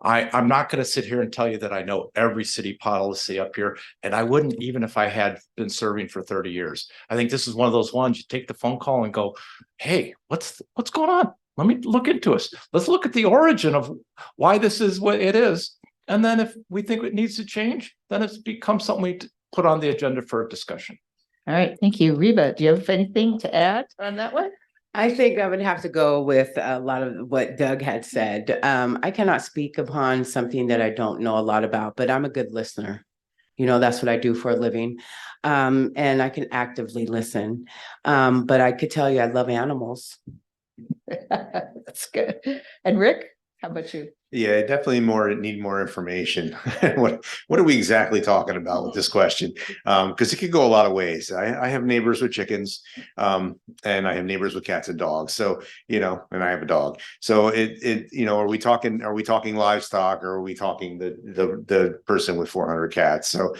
I'm not going to sit here and tell you that I know every city policy up here, and I wouldn't even if I had been serving for 30 years. I think this is one of those ones you take the phone call and go, hey, what's going on? Let me look into us. Let's look at the origin of why this is what it is. And then if we think it needs to change, then it's become something we put on the agenda for a discussion. All right, thank you. Reba, do you have anything to add on that one? I think I would have to go with a lot of what Doug had said. I cannot speak upon something that I don't know a lot about, but I'm a good listener. That's what I do for a living. And I can actively listen. But I could tell you I love animals. That's good. And Rick, how about you? Yeah, definitely need more information. What are we exactly talking about with this question? Because it could go a lot of ways. I have neighbors with chickens, and I have neighbors with cats and dogs. So, and I have a dog. So are we talking livestock, or are we talking the person with 400 cats? So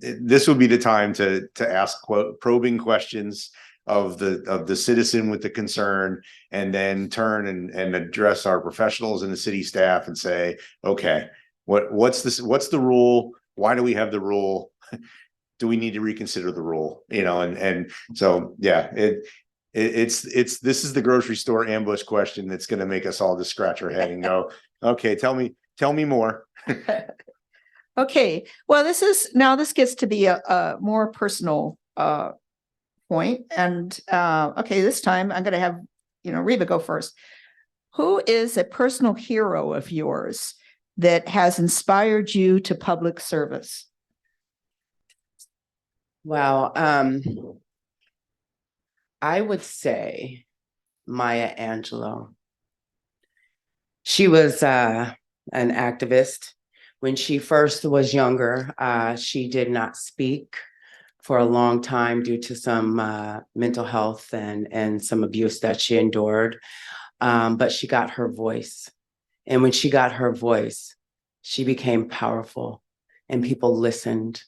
this would be the time to ask probing questions of the citizen with the concern, and then turn and address our professionals and the city staff and say, okay, what's the rule? Why do we have the rule? Do we need to reconsider the rule? And so, yeah, this is the grocery store ambush question that's going to make us all just scratch our head and go, okay, tell me more. Okay, well, this gets to be a more personal point. And okay, this time I'm going to have Reba go first. Who is a personal hero of yours that has inspired you to public service? Wow. I would say Maya Angelou. She was an activist. When she first was younger, she did not speak for a long time due to some mental health and some abuse that she endured. But she got her voice. And when she got her voice, she became powerful and people listened.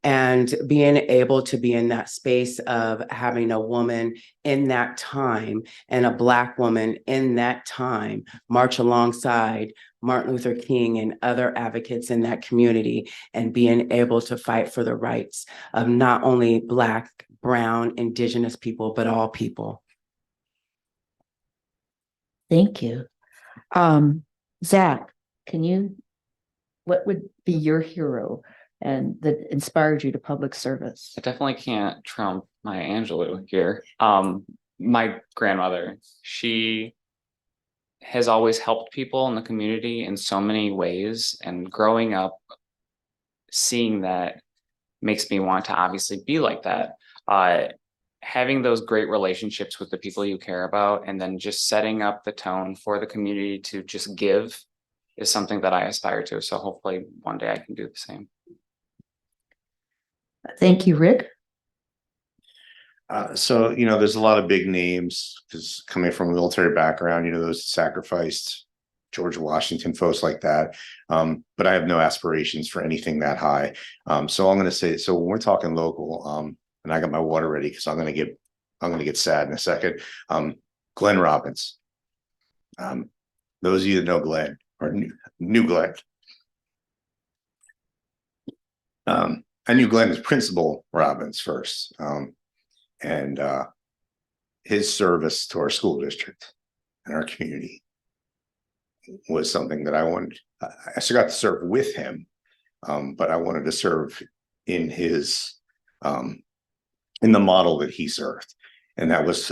And being able to be in that space of having a woman in that time and a Black woman in that time march alongside Martin Luther King and other advocates in that community, and being able to fight for the rights of not only Black, brown, indigenous people, but all people. Thank you. Zack, what would be your hero and that inspired you to public service? I definitely can't trump Maya Angelou here. My grandmother, she has always helped people in the community in so many ways, and growing up seeing that makes me want to obviously be like that. Having those great relationships with the people you care about, and then just setting up the tone for the community to just give, is something that I aspire to. So hopefully one day I can do the same. Thank you, Rick. So, there's a lot of big names, because coming from a military background, those sacrificed, George Washington, folks like that. But I have no aspirations for anything that high. So I'm going to say, so when we're talking local, and I got my water ready because I'm going to get sad in a second. Glenn Robbins. Those of you that know Glenn, or knew Glenn. I knew Glenn as Principal Robbins first. And his service to our school district and our community was something that I wanted. I still got to serve with him, but I wanted to serve in his in the model that he served, and that was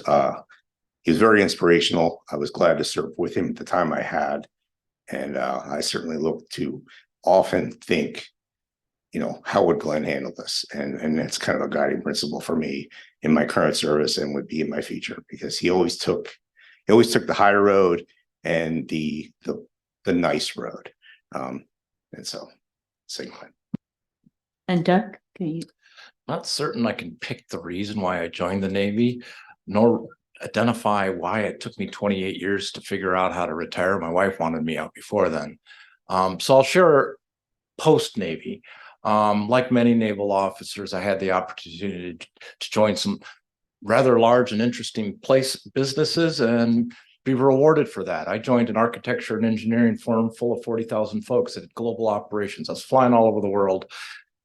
he was very inspirational. I was glad to serve with him at the time I had, and I certainly look to often think, how would Glenn handle this? And that's kind of a guiding principle for me in my current service, and would be in my future, because he always took the higher road and the nice road. And so say Glenn. And Doug, can you? Not certain I can pick the reason why I joined the Navy, nor identify why it took me 28 years to figure out how to retire. My wife wanted me out before then. So I'll share post-Navy. Like many naval officers, I had the opportunity to join some rather large and interesting businesses, and be rewarded for that. I joined an architecture and engineering firm full of 40,000 folks at global operations. I was flying all over the world.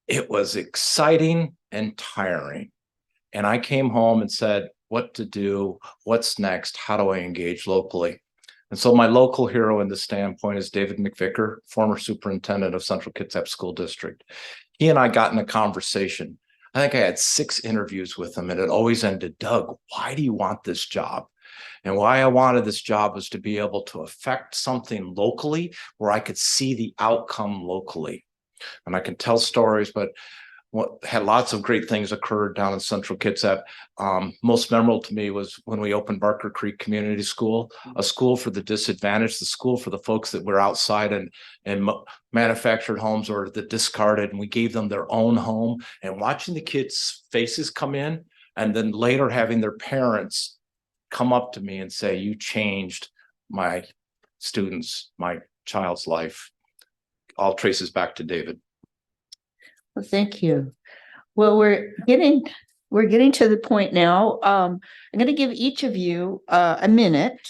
It was exciting and tiring. And I came home and said, what to do? What's next? How do I engage locally? And so my local hero in this standpoint is David McVicker, former superintendent of Central Kitsap School District. He and I got in a conversation. I think I had 6 interviews with him, and it always ended, Doug, why do you want this job? And why I wanted this job was to be able to affect something locally where I could see the outcome locally. And I can tell stories, but what had lots of great things occurred down in Central Kitsap. Most memorable to me was when we opened Barker Creek Community School, a school for the disadvantaged, the school for the folks that were outside and manufactured homes or the discarded, and we gave them their own home. And watching the kids' faces come in, and then later having their parents come up to me and say, you changed my students, my child's life, all traces back to David. Well, thank you. Well, we're getting to the point now. I'm going to give each of you a minute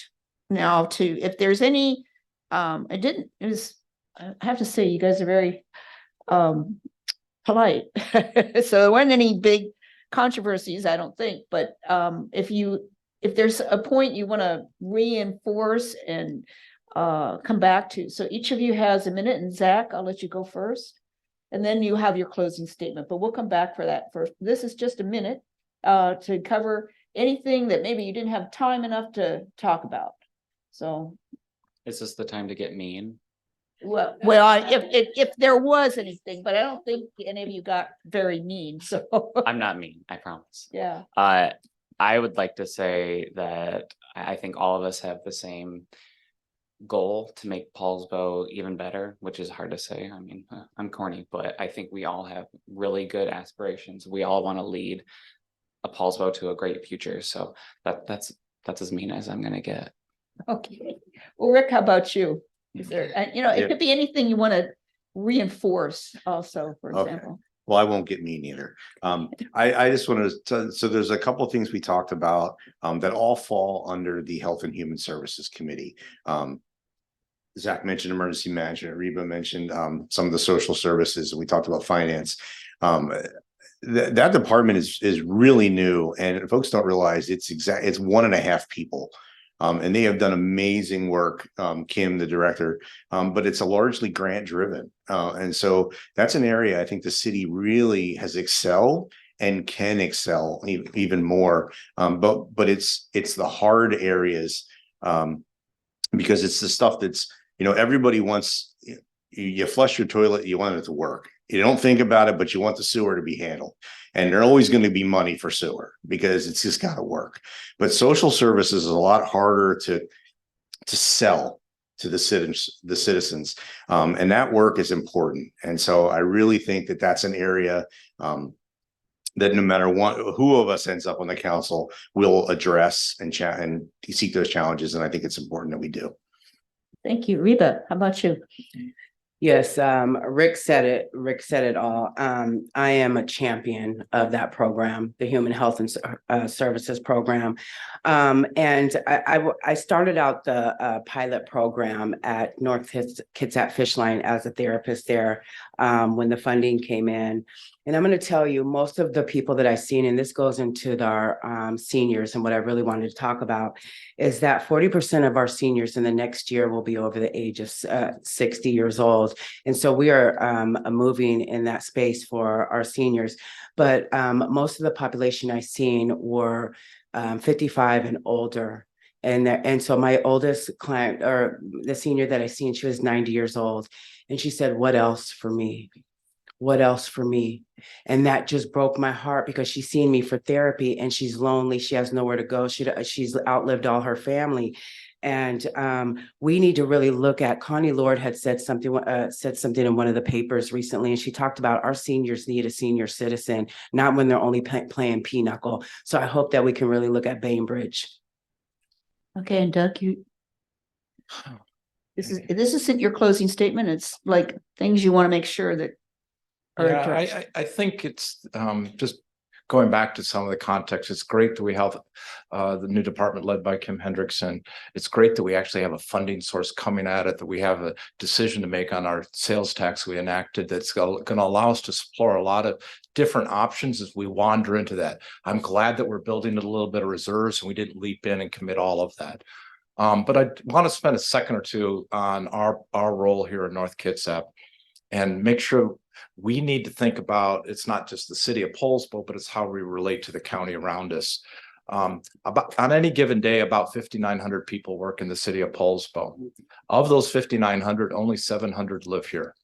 now to, if there's any, I have to say, you guys are very polite. So there weren't any big controversies, I don't think, but if there's a point you want to reinforce and come back to. So each of you has a minute, and Zack, I'll let you go first. And then you have your closing statement, but we'll come back for that first. This is just a minute to cover anything that maybe you didn't have time enough to talk about. So. Is this the time to get mean? Well, if there was anything, but I don't think any of you got very mean, so. I'm not mean, I promise. Yeah. I would like to say that I think all of us have the same goal to make Poulsbo even better, which is hard to say. I mean, I'm corny, but I think we all have really good aspirations. We all want to lead a Poulsbo to a great future. So that's as mean as I'm gonna get. Okay. Well, Rick, how about you? Is there, it could be anything you want to reinforce also, for example. Well, I won't get mean either. I just wanted to, so there's a couple of things we talked about that all fall under the Health and Human Services Committee. Zack mentioned emergency management. Reba mentioned some of the social services. We talked about finance. That department is really new, and folks don't realize it's 1.5 people. And they have done amazing work, Kim, the director, but it's a largely grant driven. And so that's an area I think the city really has excelled and can excel even more. But it's the hard areas because it's the stuff that's, everybody wants, you flush your toilet, you want it to work. You don't think about it, but you want the sewer to be handled. And there's always going to be money for sewer because it's just got to work. But social services is a lot harder to sell to the citizens. And that work is important. And so I really think that that's an area that no matter who of us ends up on the council, will address and seek those challenges. And I think it's important that we do. Thank you. Reba, how about you? Yes, Rick said it all. I am a champion of that program, the Human Health and Services program. And I started out the pilot program at North Kitsap Fish Line as a therapist there when the funding came in. And I'm going to tell you, most of the people that I've seen, and this goes into our seniors, and what I really wanted to talk about is that 40% of our seniors in the next year will be over the age of 60 years old. And so we are moving in that space for our seniors. But most of the population I've seen were 55 and older. And so my oldest client, or the senior that I seen, she was 90 years old. And she said, "What else for me? What else for me?" And that just broke my heart because she's seen me for therapy and she's lonely. She has nowhere to go. She's outlived all her family. And we need to really look at, Connie Lord had said something in one of the papers recently, and she talked about our seniors need a senior citizen, not when they're only playing pinochle. So I hope that we can really look at Bainbridge. Okay, and Doug, this isn't your closing statement. It's like things you want to make sure that. Yeah, I think it's just going back to some of the context, it's great that we have the new department led by Kim Hendrickson. It's great that we actually have a funding source coming at it, that we have a decision to make on our sales tax we enacted that's going to allow us to explore a lot of different options as we wander into that. I'm glad that we're building a little bit of reserves and we didn't leap in and commit all of that. But I want to spend a second or two on our role here in North Kitsap and make sure we need to think about, it's not just the city of Poulsbo, but it's how we relate to the county around us. About on any given day, about 5,900 people work in the city of Poulsbo. Of those 5,900, only 700 live here.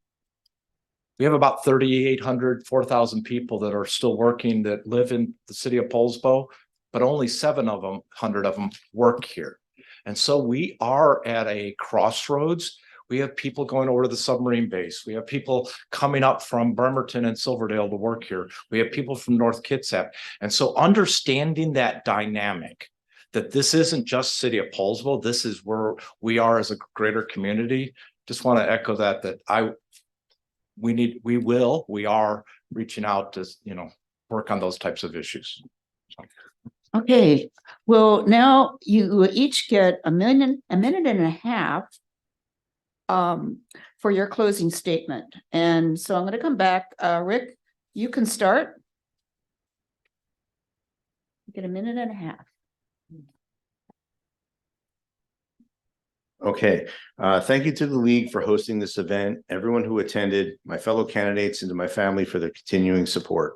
We have about 3,800, 4,000 people that are still working that live in the city of Poulsbo, but only 700 of them work here. And so we are at a crossroads. We have people going over to the submarine base. We have people coming up from Bremerton and Silverdale to work here. We have people from North Kitsap. And so understanding that dynamic, that this isn't just city of Poulsbo, this is where we are as a greater community. Just want to echo that we are reaching out to, work on those types of issues. Okay, well, now you each get a minute and a half for your closing statement. And so I'm going to come back. Rick, you can start. You get a minute and a half. Okay, thank you to the league for hosting this event, everyone who attended, my fellow candidates, and to my family for their continuing support.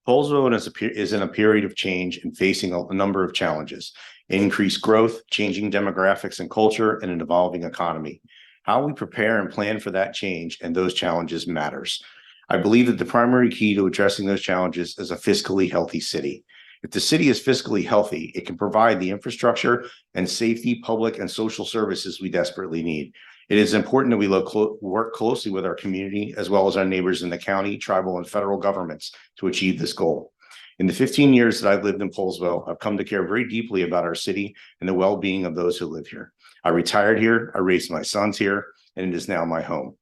Poulsbo is in a period of change and facing a number of challenges: increased growth, changing demographics and culture, and an evolving economy. How we prepare and plan for that change and those challenges matters. I believe that the primary key to addressing those challenges is a fiscally healthy city. If the city is fiscally healthy, it can provide the infrastructure and safety, public, and social services we desperately need. It is important that we work closely with our community as well as our neighbors in the county, tribal, and federal governments to achieve this goal. In the 15 years that I've lived in Poulsbo, I've come to care very deeply about our city and the well-being of those who live here. I retired here, I raised my sons here, and it is now my home.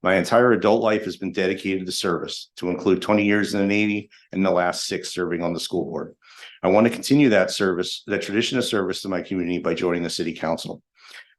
My entire adult life has been dedicated to service, to include 20 years in the Navy and the last 6 serving on the school board. I want to continue that tradition of service to my community by joining the city council.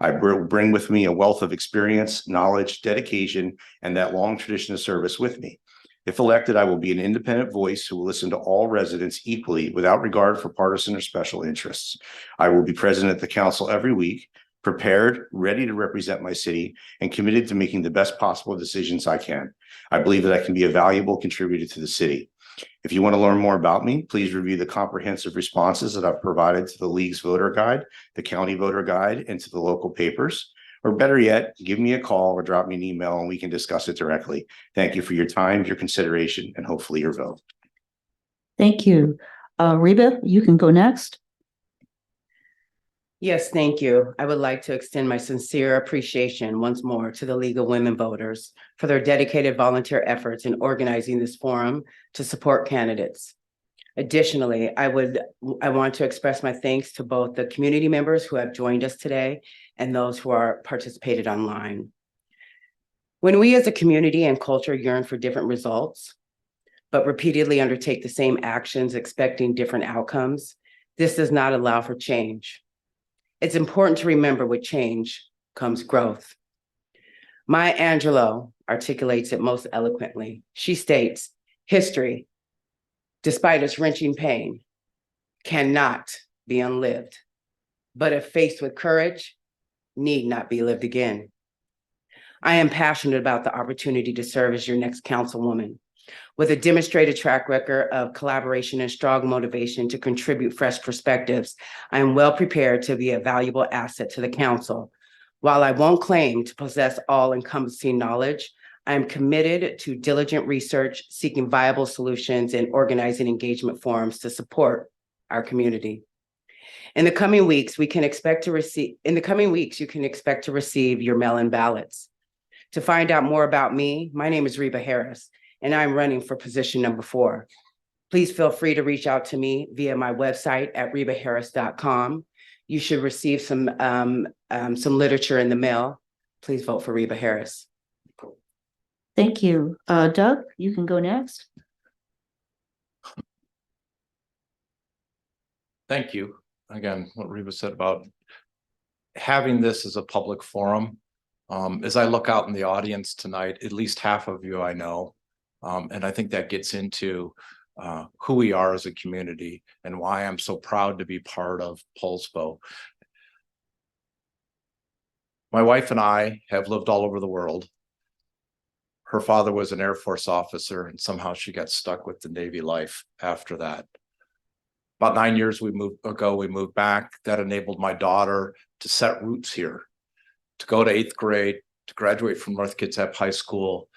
I bring with me a wealth of experience, knowledge, dedication, and that long tradition of service with me. If elected, I will be an independent voice who will listen to all residents equally without regard for partisan or special interests. I will be present at the council every week, prepared, ready to represent my city, and committed to making the best possible decisions I can. I believe that I can be a valuable contributor to the city. If you want to learn more about me, please review the comprehensive responses that I've provided to the league's voter guide, the county voter guide, and to the local papers. Or better yet, give me a call or drop me an email and we can discuss it directly. Thank you for your time, your consideration, and hopefully your vote. Thank you. Reba, you can go next. Yes, thank you. I would like to extend my sincere appreciation once more to the League of Women Voters for their dedicated volunteer efforts in organizing this forum to support candidates. Additionally, I want to express my thanks to both the community members who have joined us today and those who are participated online. When we as a community and culture yearn for different results, but repeatedly undertake the same actions expecting different outcomes, this does not allow for change. It's important to remember with change comes growth. Maya Angelou articulates it most eloquently. She states, history, despite its wrenching pain, cannot be unlived, but if faced with courage, need not be lived again. I am passionate about the opportunity to serve as your next councilwoman. With a demonstrated track record of collaboration and strong motivation to contribute fresh perspectives, I am well prepared to be a valuable asset to the council. While I won't claim to possess all encompassing knowledge, I am committed to diligent research, seeking viable solutions, and organizing engagement forums to support our community. In the coming weeks, you can expect to receive your mail-in ballots. To find out more about me, my name is Reba Harris, and I'm running for position number 4. Please feel free to reach out to me via my website at rebaharris.com. You should receive some literature in the mail. Please vote for Reba Harris. Thank you. Doug, you can go next. Thank you. Again, what Reba said about having this as a public forum. As I look out in the audience tonight, at least half of you I know. And I think that gets into who we are as a community and why I'm so proud to be part of Poulsbo. My wife and I have lived all over the world. Her father was an Air Force officer, and somehow she got stuck with the Navy life after that. About 9 years we moved back. That enabled my daughter to set roots here, to go to 8th grade, to graduate from North Kitsap High School,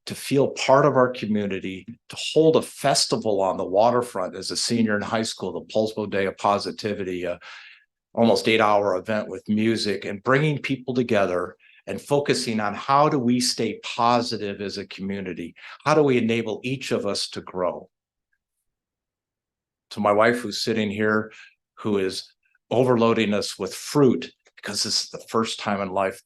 to feel part of our community, to hold a festival on the waterfront as a senior in high school, the Poulsbo Day of Positivity, almost 8-hour event with music and bringing people together and focusing on how do we stay positive as a community? How do we enable each of us to grow? To my wife who's sitting here, who is overloading us with fruit, because this is the first time in life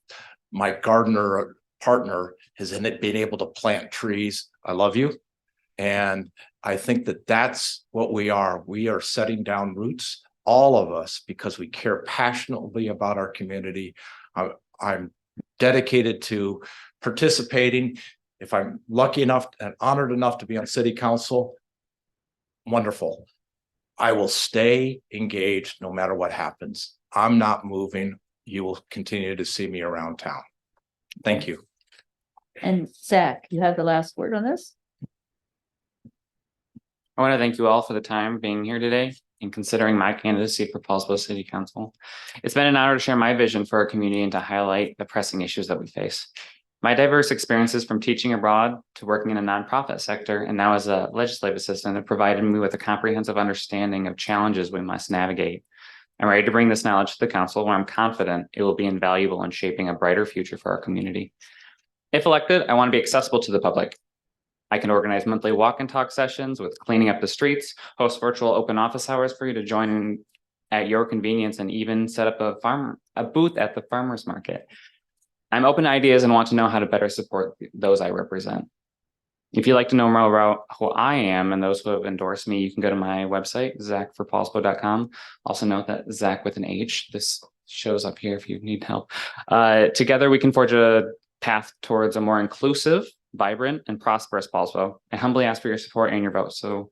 my gardener partner has been able to plant trees. I love you. And I think that that's what we are. We are setting down roots, all of us, because we care passionately about our community. I'm dedicated to participating. If I'm lucky enough and honored enough to be on city council, wonderful. I will stay engaged no matter what happens. I'm not moving. You will continue to see me around town. Thank you. And Zack, you have the last word on this? I want to thank you all for the time being here today and considering my candidacy for Poulsbo City Council. It's been an honor to share my vision for our community and to highlight the pressing issues that we face. My diverse experiences from teaching abroad to working in a nonprofit sector and now as a legislative assistant have provided me with a comprehensive understanding of challenges we must navigate. I'm ready to bring this knowledge to the council where I'm confident it will be invaluable in shaping a brighter future for our community. If elected, I want to be accessible to the public. I can organize monthly walk and talk sessions with cleaning up the streets, host virtual open office hours for you to join in at your convenience, and even set up a booth at the farmer's market. I'm open to ideas and want to know how to better support those I represent. If you'd like to know more about who I am and those who have endorsed me, you can go to my website, zackforpoulsbo.com. Also note that Zack with an H. This shows up here if you need help. Together, we can forge a path towards a more inclusive, vibrant, and prosperous Poulsbo. I humbly ask for your support and your vote so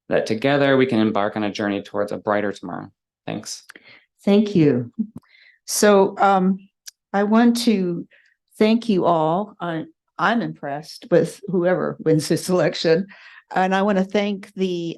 that together we can embark on a journey towards a brighter tomorrow. Thanks. Thank you. So I want to thank you all. I'm impressed with whoever wins this election. And I want to thank the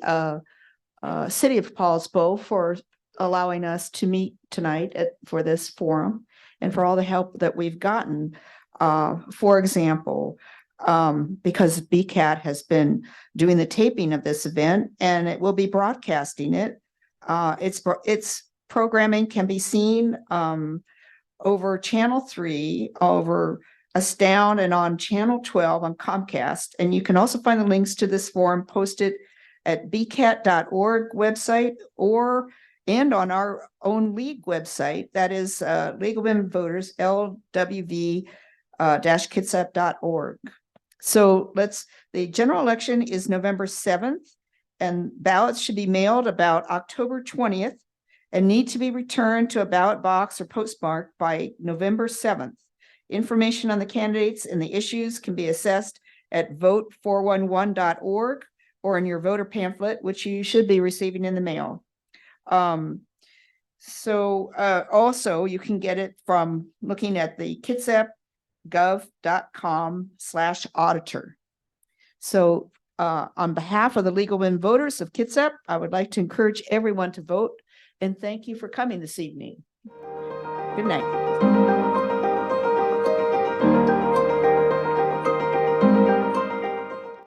city of Poulsbo for allowing us to meet tonight for this forum and for all the help that we've gotten. For example, because BCAT has been doing the taping of this event and it will be broadcasting it. Its programming can be seen over Channel 3, over Astound, and on Channel 12 on Comcast. And you can also find the links to this forum posted at bcat.org website and on our own league website, that is League of Women Voters, LWV -kitsap.org. So the general election is November 7th, and ballots should be mailed about October 20th and need to be returned to a ballot box or postmark by November 7th. Information on the candidates and the issues can be assessed at vote411.org or in your voter pamphlet, which you should be receiving in the mail. Also, you can get it from looking at the kitsapgov.com/auditor. So on behalf of the League of Women Voters of Kitsap, I would like to encourage everyone to vote, and thank you for coming this evening. Good night.